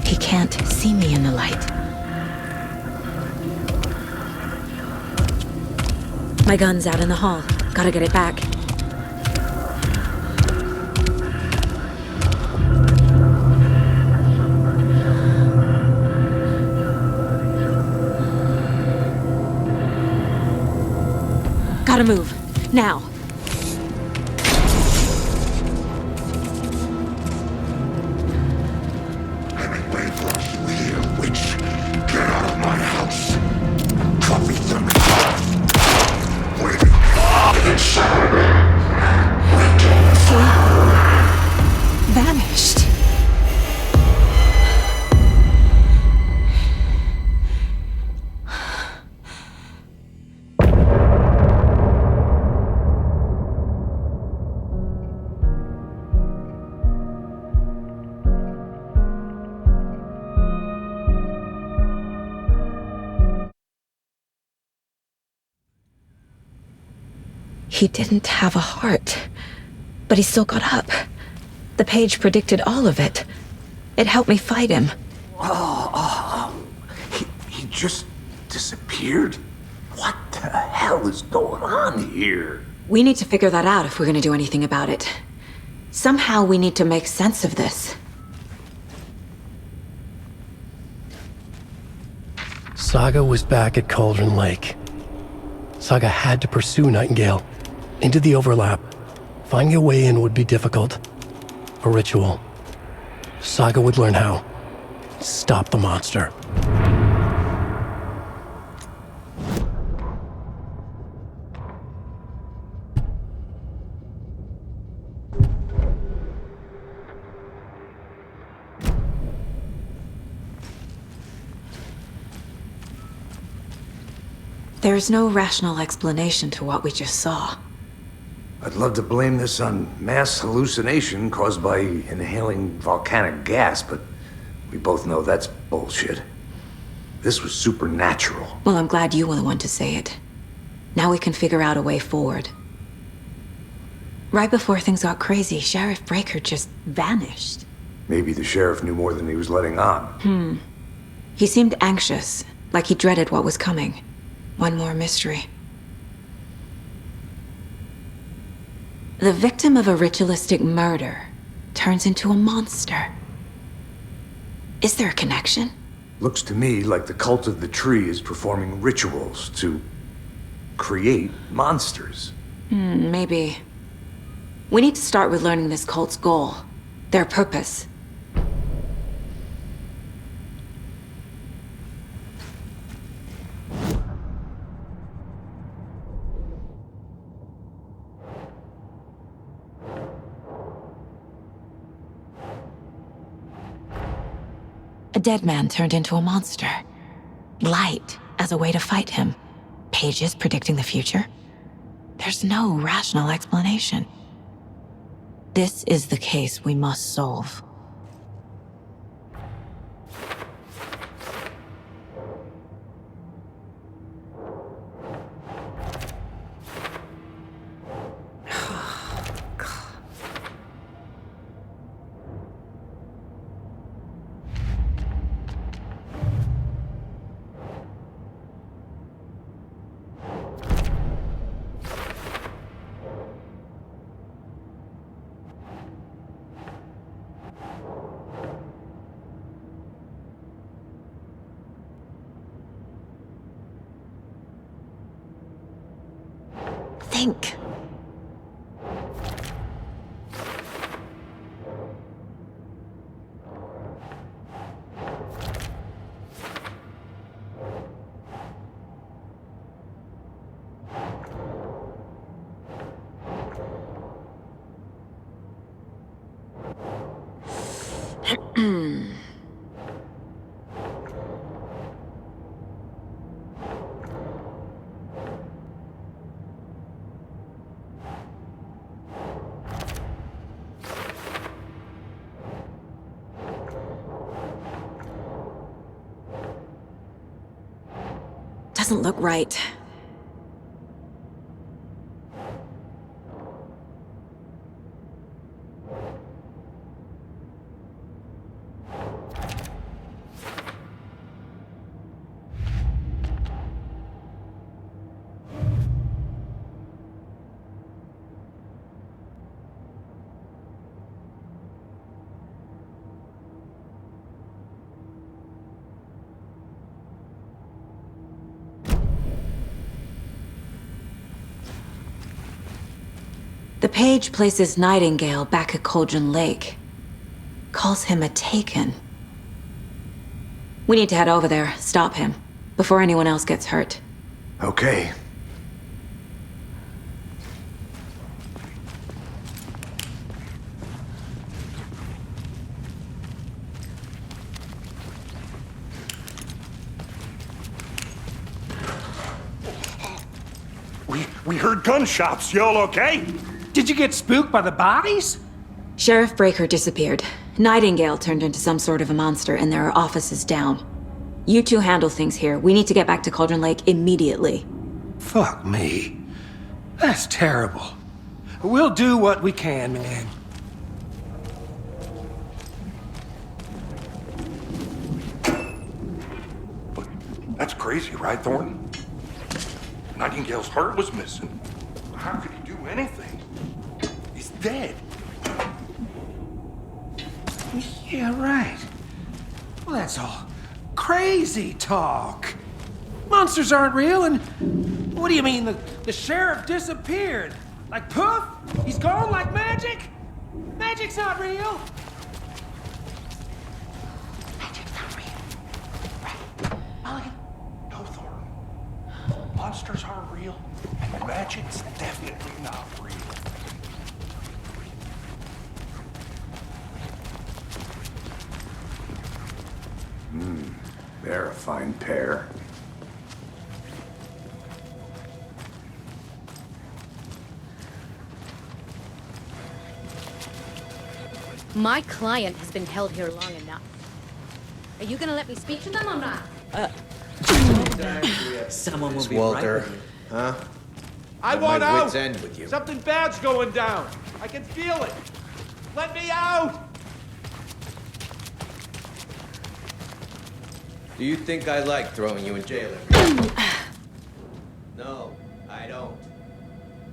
He can't see me in the light. My gun's out in the hall. Gotta get it back. Gotta move. Now. Get out of my house. Copy them. Vanished. He didn't have a heart, but he still got up. The page predicted all of it. It helped me fight him. He just disappeared? What the hell is going on here? We need to figure that out if we're gonna do anything about it. Somehow we need to make sense of this. Saga was back at Cauldron Lake. Saga had to pursue Nightingale. Into the overlap. Finding a way in would be difficult. A ritual. Saga would learn how. Stop the monster. There's no rational explanation to what we just saw. I'd love to blame this on mass hallucination caused by inhaling volcanic gas, but we both know that's bullshit. This was supernatural. Well, I'm glad you were the one to say it. Now we can figure out a way forward. Right before things got crazy, Sheriff Breaker just vanished. Maybe the sheriff knew more than he was letting on. He seemed anxious, like he dreaded what was coming. One more mystery. The victim of a ritualistic murder turns into a monster. Is there a connection? Looks to me like the cult of the tree is performing rituals to create monsters. Maybe. We need to start with learning this cult's goal, their purpose. A dead man turned into a monster. Light as a way to fight him. Pages predicting the future. There's no rational explanation. This is the case we must solve. Think. Doesn't look right. The page places Nightingale back at Cauldron Lake. Calls him a Taken. We need to head over there, stop him, before anyone else gets hurt. Okay. We heard gunshots. Y'all okay? Did you get spooked by the bodies? Sheriff Breaker disappeared. Nightingale turned into some sort of a monster, and there are offices down. You two handle things here. We need to get back to Cauldron Lake immediately. Fuck me. That's terrible. We'll do what we can, man. That's crazy, right, Thornton? Nightingale's heart was missing. How could he do anything? He's dead. Yeah, right. Well, that's all crazy talk. Monsters aren't real, and what do you mean the sheriff disappeared? Like poof? He's gone like magic? Magic's not real. Magic's not real. Right. Mulligan? No, Thornton. Monsters aren't real, and magic's definitely not real. They're a fine pair. My client has been held here long enough. Are you gonna let me speak to them or not? Someone will be Walter, right with you. huh? I want my out! wits end with you. Something bad's going down! I can feel it! Let me out! Do you think I like throwing you in jail? No, I don't.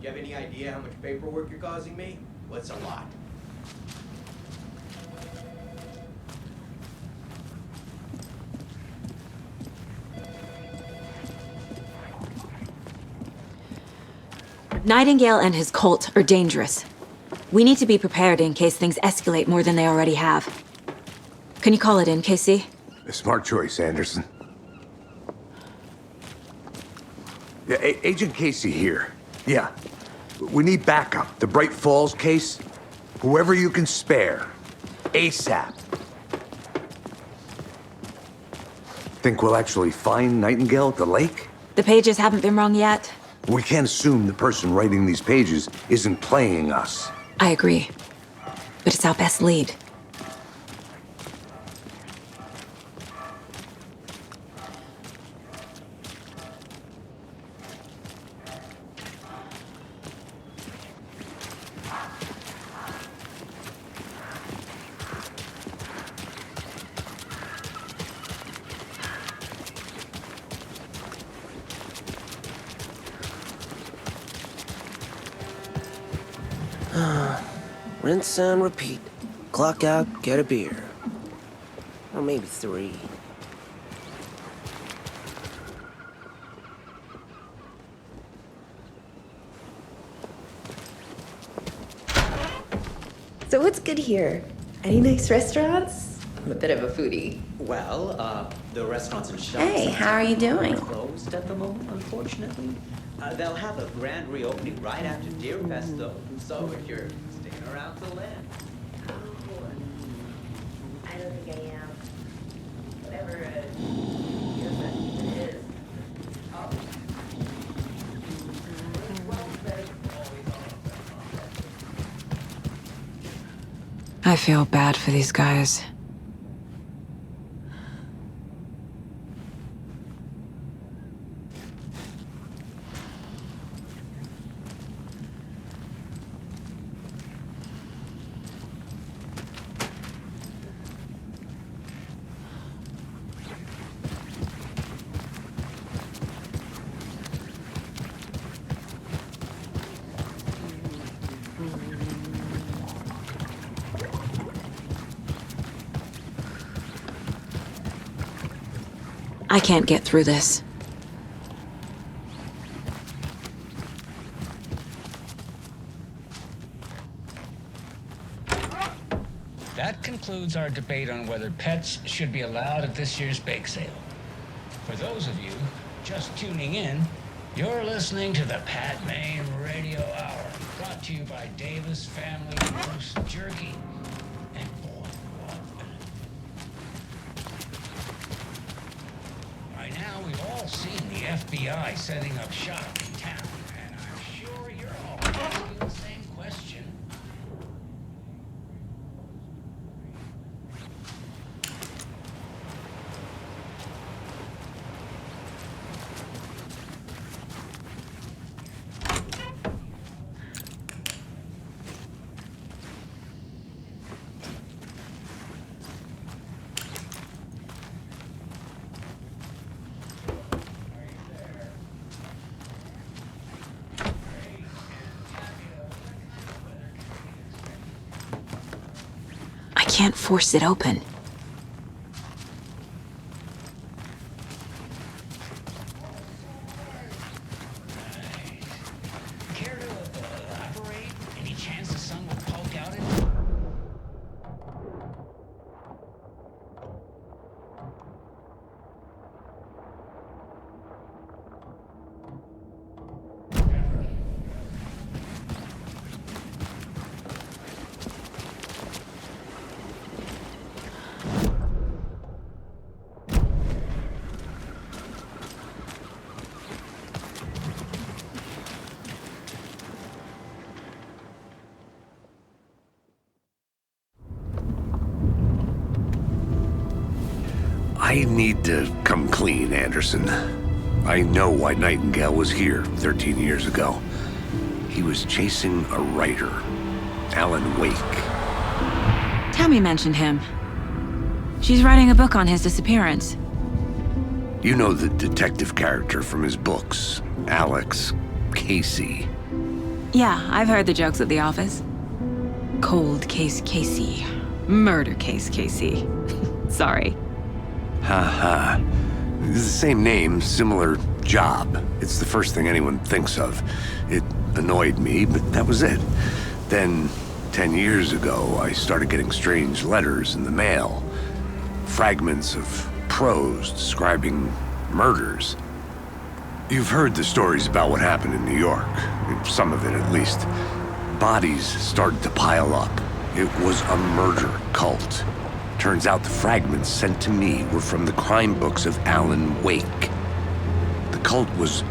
You have any idea how much paperwork you're causing me? What's a lot? Nightingale and his cult are dangerous. We need to be prepared in case things escalate more than they already have. Can you call it in, KC? A smart choice, Anderson. Yeah, Agent Casey here. Yeah. We need backup. The Bright Falls case. Whoever you can spare. ASAP. Think we'll actually find Nightingale at the lake? The pages haven't been wrong yet. We can't assume the person writing these pages isn't playing us. I agree. But it's our best lead. Rinse and repeat. Clock out, get a beer. Or maybe 3. So what's good here? Any nice restaurants? I'm a bit of a foodie. Well, the restaurants and shops... Hey, how are you doing? ...closed at the moment, unfortunately. They'll have a grand reopening right after Deer Fest, though. So if you're sticking around till then... I don't think I am. Whatever it is. I feel bad for these guys. I can't get through this. That concludes our debate on whether pets should be allowed at this year's bake sale. For those of you just tuning in, you're listening to the Pat Maine Radio Hour, brought to you by Davis Family Roast Jerky. And boy, by now, we've all seen the FBI setting up shop in town, and I'm sure you're all asking the same question. I can't force it open. Care to elaborate? Any chance the sun will poke out in? I need to come clean, Anderson. I know why Nightingale was here 13 years ago. He was chasing a writer, Alan Wake. Tammy mentioned him. She's writing a book on his disappearance. You know the detective character from his books, Alex Casey. Yeah, I've heard the jokes at the office. Cold case Casey. Murder case Casey. Sorry. Haha. It's the same name, similar job. It's the first thing anyone thinks of. It annoyed me, but that was it. Then, 10 years ago, I started getting strange letters in the mail. Fragments of prose describing murders. You've heard the stories about what happened in New York. Some of it, at least. Bodies started to pile up. It was a murder cult. Turns out the fragments sent to me were from the crime books of Alan Wake. The cult was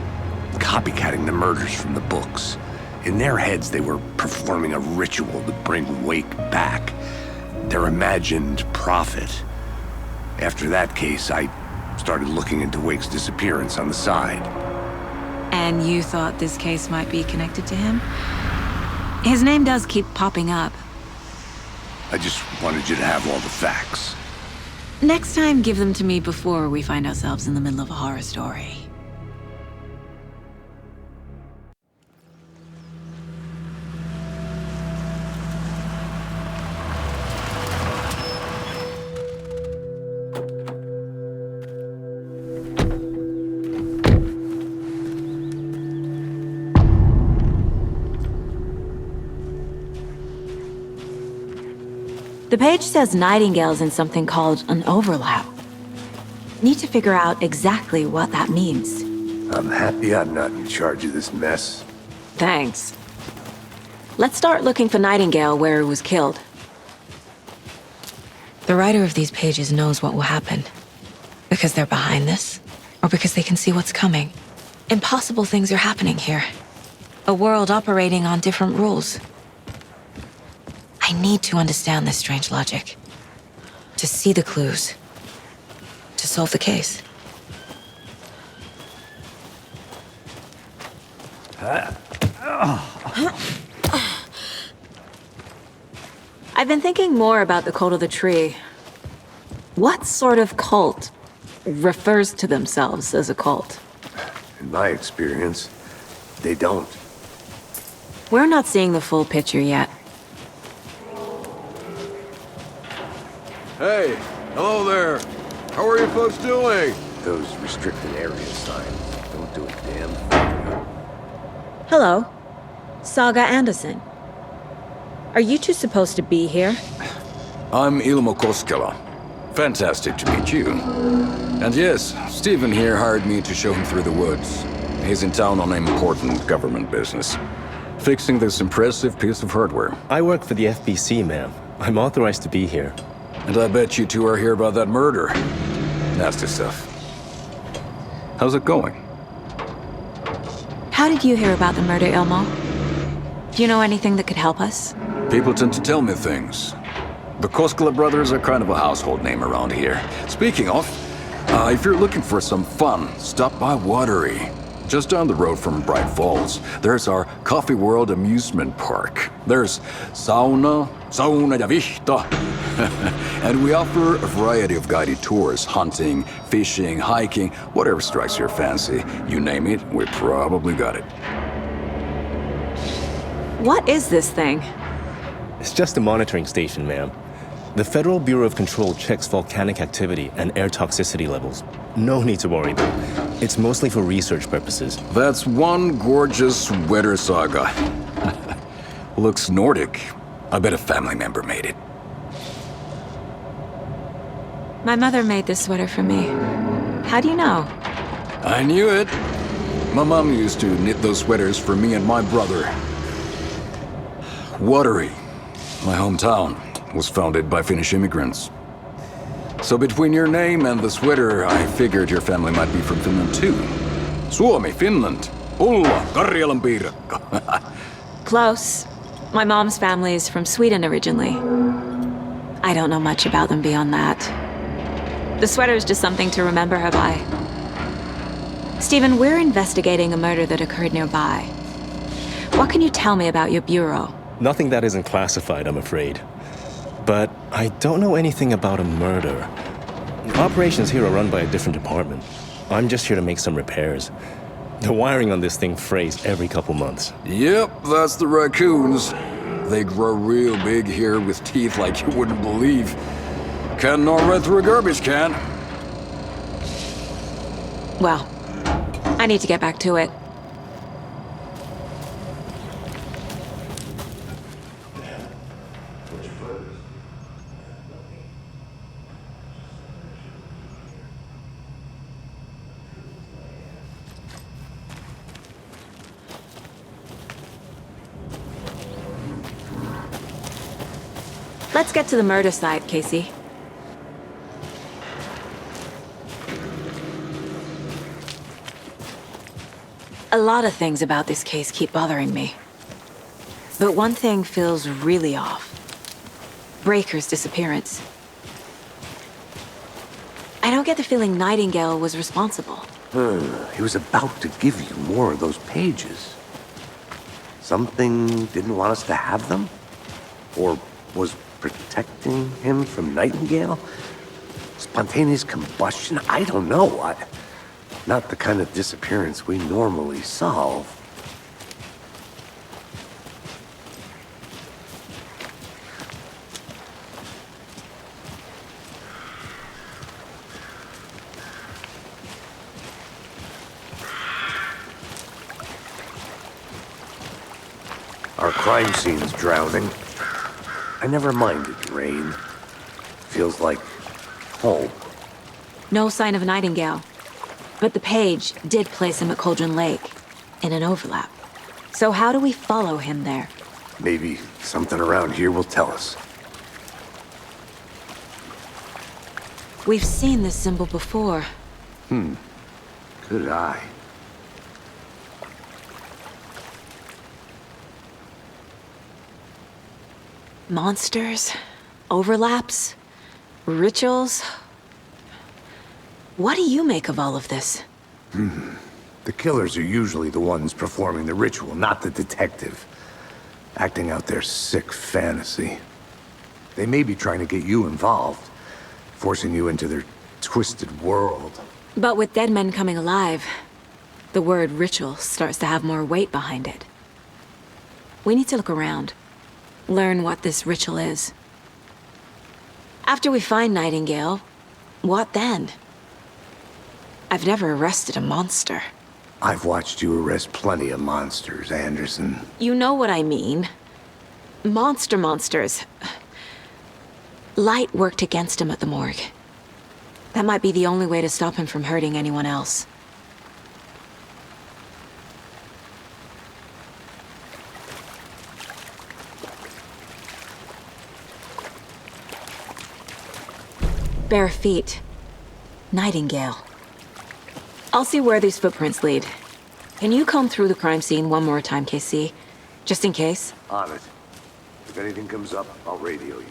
copycatting the murders from the books. In their heads, they were performing a ritual to bring Wake back. Their imagined prophet. After that case, I started looking into Wake's disappearance on the side. And you thought this case might be connected to him? His name does keep popping up. I just wanted you to have all the facts. Next time, give them to me before we find ourselves in the middle of a horror story. The page says Nightingale's in something called an overlap. Need to figure out exactly what that means. I'm happy I'm not in charge of this mess. Thanks. Let's start looking for Nightingale where he was killed. The writer of these pages knows what will happen. Because they're behind this, or because they can see what's coming. Impossible things are happening here. A world operating on different rules. I need to understand this strange logic. To see the clues. To solve the case. I've been thinking more about the cult of the tree. What sort of cult refers to themselves as a cult? In my experience, they don't. We're not seeing the full picture yet. Hey, hello there. How are you folks doing? Those restricted area signs don't do a damn thing. Hello. Saga Anderson. Are you two supposed to be here? I'm Ilmo Koskela. Fantastic to meet you. And yes, Stephen here hired me to show him through the woods. He's in town on important government business. Fixing this impressive piece of hardware. I work for the FBC, ma'am. I'm authorized to be here. And I bet you two are here about that murder. Nasty stuff. How's it going? How did you hear about the murder, Ilmo? Do you know anything that could help us? People tend to tell me things. The Koskela brothers are kind of a household name around here. Speaking of, if you're looking for some fun, stop by Watery. Just down the road from Bright Falls, there's our Coffee World amusement park. There's sauna ja vihta. And we offer a variety of guided tours, hunting, fishing, hiking, whatever strikes your fancy. You name it, we probably got it. What is this thing? It's just a monitoring station, ma'am. The Federal Bureau of Control checks volcanic activity and air toxicity levels. No need to worry, though. It's mostly for research purposes. That's one gorgeous sweater, Saga. Looks Nordic. I bet a family member made it. My mother made this sweater for me. How do you know? I knew it. My mom used to knit those sweaters for me and my brother. Watery, my hometown, was founded by Finnish immigrants. So between your name and the sweater, I figured your family might be from Finland too. Suomi, Finland. Ulla, Karjalan piirakka. Close. My mom's family is from Sweden originally. I don't know much about them beyond that. The sweater is just something to remember her by. Stephen, we're investigating a murder that occurred nearby. What can you tell me about your bureau? Nothing that isn't classified, I'm afraid. But I don't know anything about a murder. Operations here are run by a different department. I'm just here to make some repairs. The wiring on this thing frays every couple months. Yep, that's the raccoons. They grow real big here with teeth like you wouldn't believe. Can't gnaw right through a garbage can. Well, I need to get back to it. Let's get to the murder site, Casey. A lot of things about this case keep bothering me. But one thing feels really off. Breaker's disappearance. I don't get the feeling Nightingale was responsible. He was about to give you more of those pages. Something didn't want us to have them? Or was protecting him from Nightingale? Spontaneous combustion? I don't know. Not the kind of disappearance we normally solve. Our crime scene's drowning. I never minded rain. Feels like home. No sign of Nightingale. But the page did place him at Cauldron Lake, in an overlap. So how do we follow him there? Maybe something around here will tell us. We've seen this symbol before. Good eye. Monsters, overlaps, rituals. What do you make of all of this? The killers are usually the ones performing the ritual, not the detective. Acting out their sick fantasy. They may be trying to get you involved, forcing you into their twisted world. But with dead men coming alive, the word ritual starts to have more weight behind it. We need to look around, learn what this ritual is. After we find Nightingale, what then? I've never arrested a monster. I've watched you arrest plenty of monsters, Anderson. You know what I mean. Monsters. Light worked against him at the morgue. That might be the only way to stop him from hurting anyone else. Bare feet. Nightingale. I'll see where these footprints lead. Can you comb through the crime scene one more time, KC? Just in case? On it. If anything comes up, I'll radio you.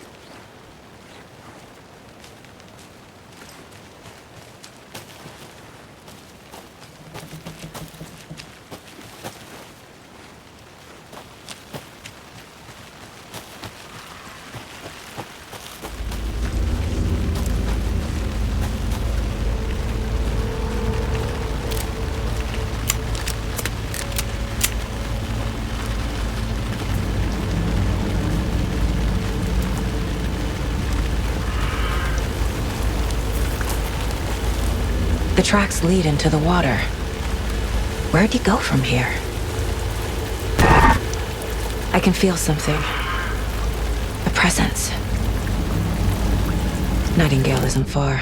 The tracks lead into the water. Where'd he go from here? I can feel something. A presence. Nightingale isn't far.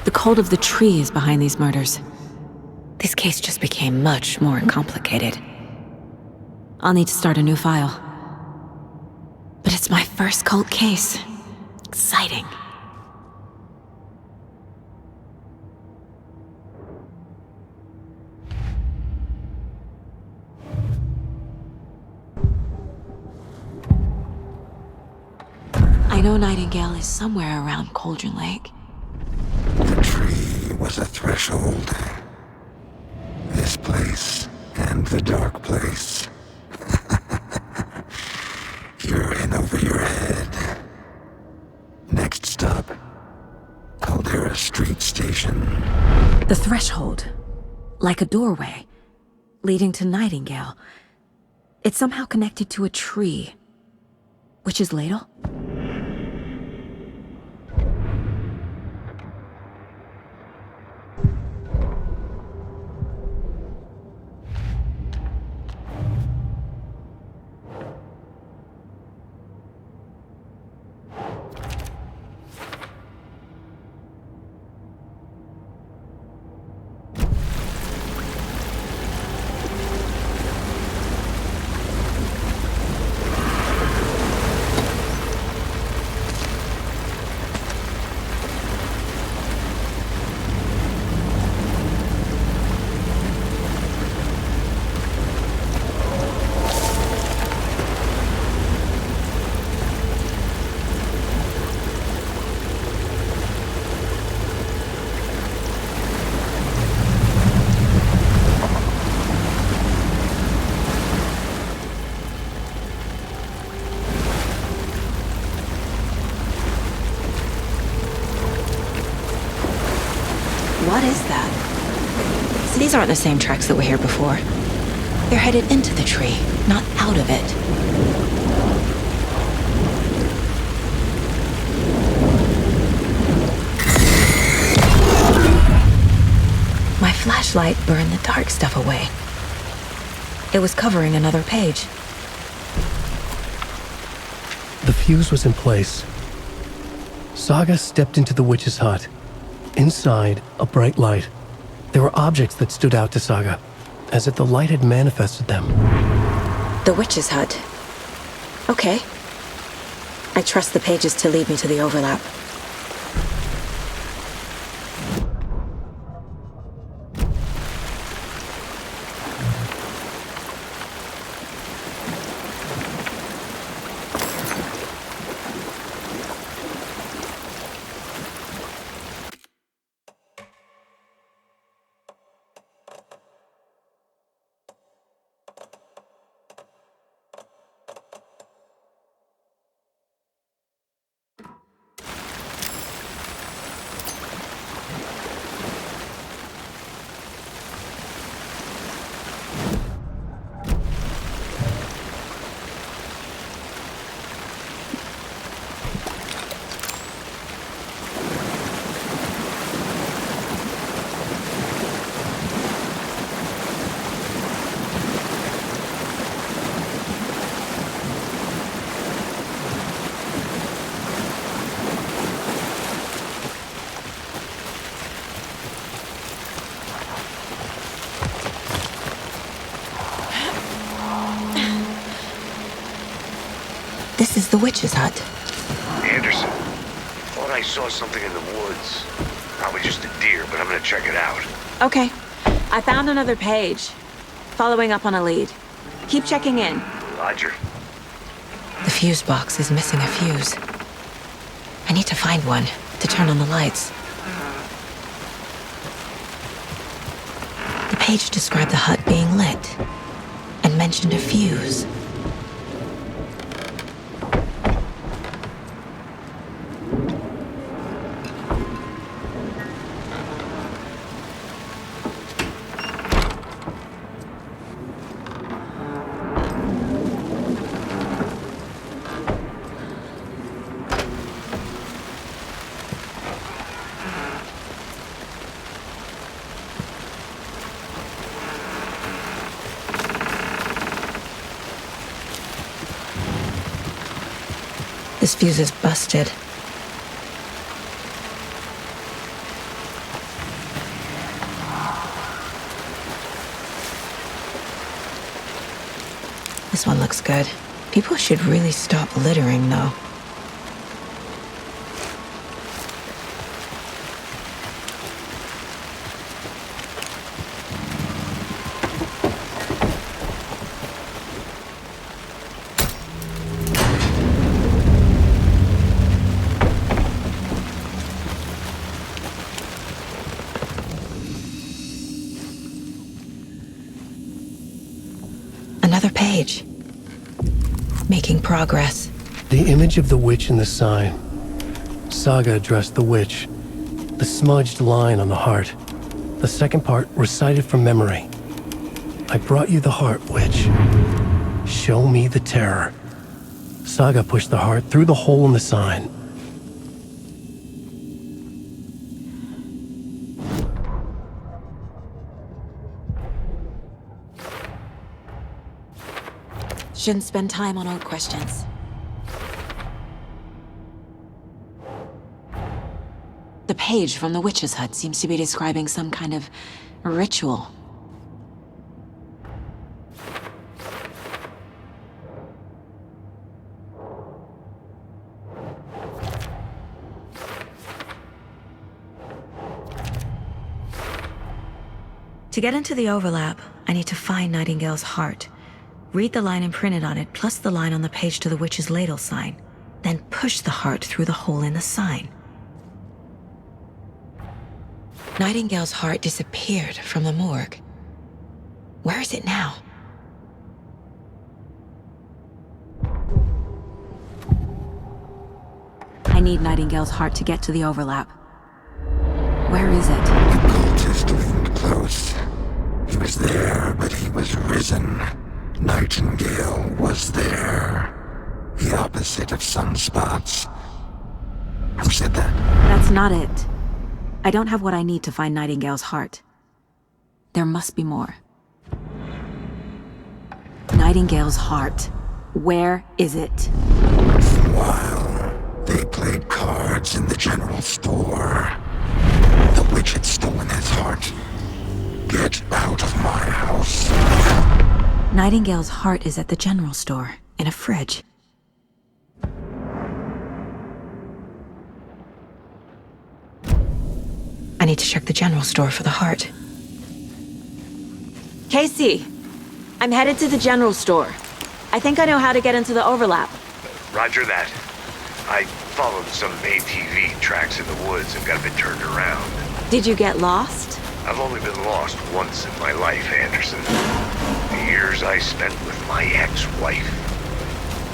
The cult of the tree is behind these murders. This case just became much more complicated. I'll need to start a new file. But it's my first cult case. Exciting. know Nightingale is somewhere around Cauldron Lake. The tree was a threshold. This place and the dark place. You're in over your head. Next stop, Caldera Street Station. The threshold, like a doorway, leading to Nightingale. It's somehow connected to a tree. Witch's Ladle? What is that? So these aren't the same tracks that were here before. They're headed into the tree, not out of it. My flashlight burned the dark stuff away. It was covering another page. The fuse was in place. Saga stepped into the witch's hut. Inside, a bright light. There were objects that stood out to Saga, as if the light had manifested them. The witch's hut. Okay. I trust the pages to lead me to the overlap. This is the witch's hut. Anderson, thought I saw something in the woods. Probably just a deer, but I'm gonna check it out. Okay. I found another page. Following up on a lead. Keep checking in. Roger. The fuse box is missing a fuse. I need to find one to turn on the lights. The page described the hut being lit and mentioned a fuse. This fuse is busted. This one looks good. People should really stop littering, though. page. Making progress. The image of the witch in the sign. Saga addressed the witch. The smudged line on the heart. The second part recited from memory. I brought you the heart, witch. Show me the terror. Saga pushed the heart through the hole in the sign. Shouldn't spend time on old questions. The page from the witch's hut seems to be describing some kind of ritual. To get into the overlap, I need to find Nightingale's heart. Read the line imprinted on it, plus the line on the page to the witch's ladle sign. Then push the heart through the hole in the sign. Nightingale's heart disappeared from the morgue. Where is it now? I need Nightingale's heart to get to the overlap. Where is it? The cultist leaned close. He was there, but he was risen. Nightingale was there. The opposite of sunspots. Who said that? That's not it. I don't have what I need to find Nightingale's heart. There must be more. Nightingale's heart. Where is it? While they played cards in the general store, the witch had stolen his heart. Get out of my house. Nightingale's heart is at the general store, in a fridge. I need to check the general store for the heart. Casey, I'm headed to the general store. I think I know how to get into the overlap. Roger that. I followed some ATV tracks in the woods and got a bit turned around. Did you get lost? I've only been lost once in my life, Anderson. The years I spent with my ex-wife.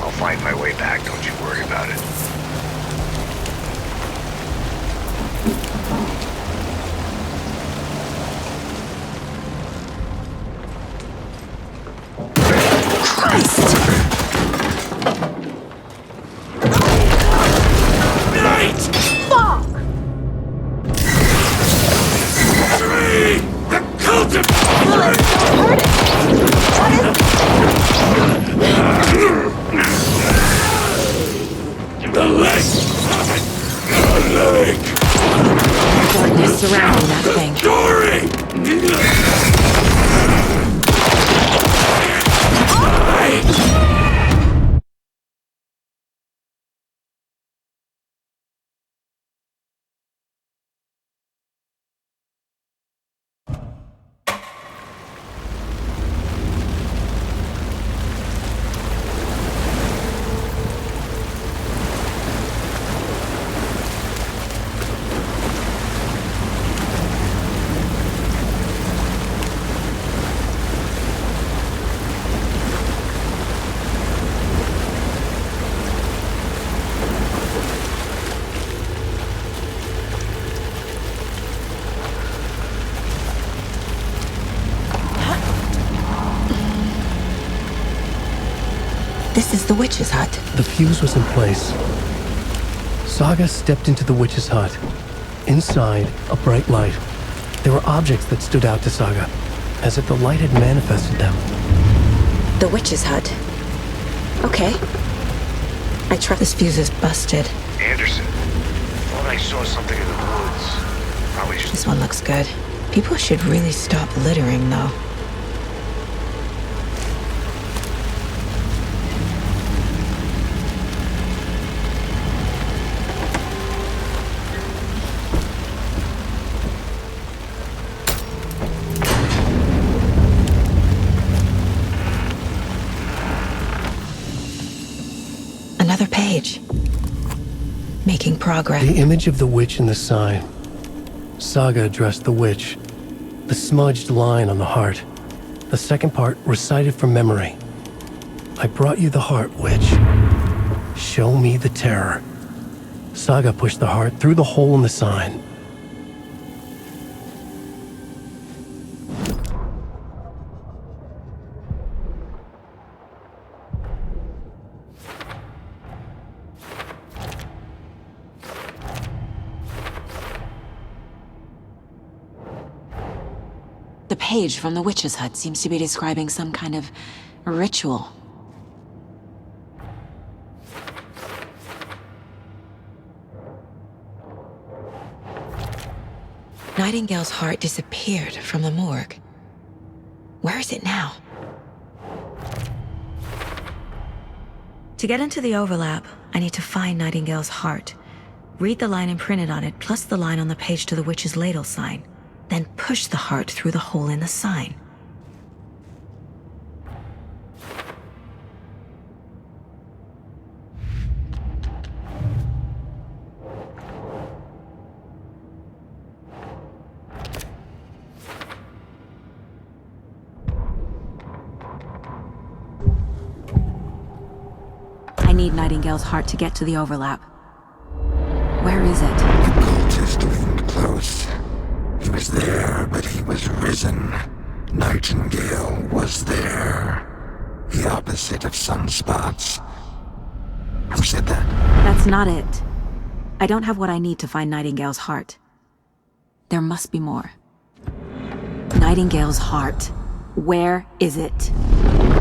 I'll find my way back, don't you worry about it. Darkness surrounding that thing. This is the witch's hut. The fuse was in place. Saga stepped into the witch's hut. Inside, a bright light. There were objects that stood out to Saga, as if the light had manifested them. The witch's hut. Okay. I trust this fuse is busted. Anderson, thought I saw something in the woods. Probably just... This one looks good. People should really stop littering, though. Another page. Making progress. The image of the witch in the sign. Saga addressed the witch. The smudged line on the heart. The second part recited from memory. I brought you the heart, Witch. Show me the terror. Saga pushed the heart through the hole in the sign. The page from the witch's hut seems to be describing some kind of ritual. Nightingale's heart disappeared from the morgue. Where is it now? To get into the overlap, I need to find Nightingale's heart. Read the line imprinted on it, plus the line on the page to the witch's ladle sign. Then push the heart through the hole in the sign. I need Nightingale's heart to get to the overlap. Where is it? The cultist wasn't close. He was there, but he was risen. Nightingale was there. The opposite of sunspots. Who said that? That's not it. I don't have what I need to find Nightingale's heart. There must be more. Nightingale's heart. Where is it?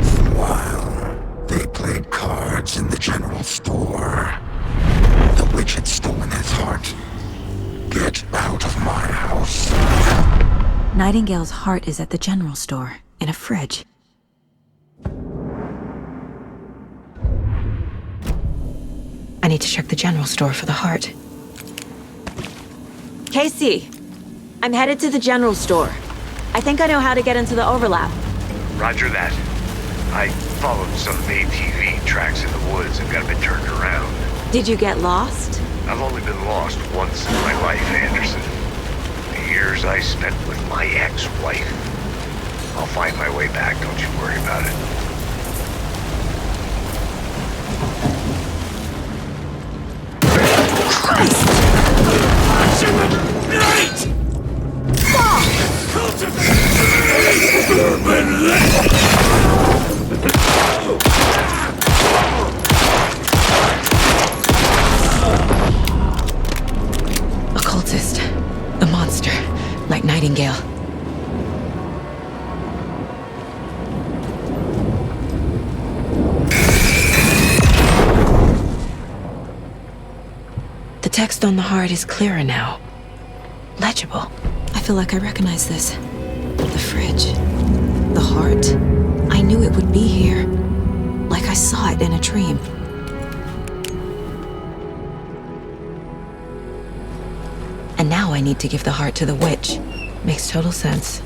For a while, they played cards in the general store. The witch had stolen his heart. Get out of my house. Nightingale's heart is at the general store, in a fridge. I need to check the general store for the heart. Casey! I'm headed to the general store. I think I know how to get into the overlap. Roger that. I followed some ATV tracks in the woods and got a bit turned around. Did you get lost? I've only been lost once in my life, Anderson. The years I spent with my ex-wife. I'll find my way back, don't you worry about it. Christ! Occultist. A monster. Like Nightingale. The text on the heart is clearer now. Legible. I feel like I recognize this. The fridge. The heart. I knew it would be here. Like I saw it in a dream. And now I need to give the heart to the witch. Makes total sense.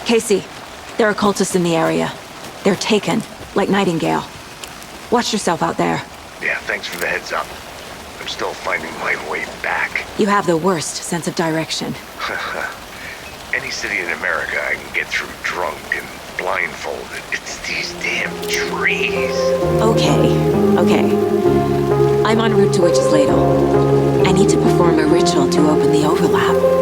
Casey, there are cultists in the area. They're taken, like Nightingale. Watch yourself out there. Yeah, thanks for the heads up. I'm still finding my way back. You have the worst sense of direction. Any city in America I can get through drunk and blindfolded. It's these damn trees. Okay. I'm en route to Witch's Ladle. I need to perform a ritual to open the overlap.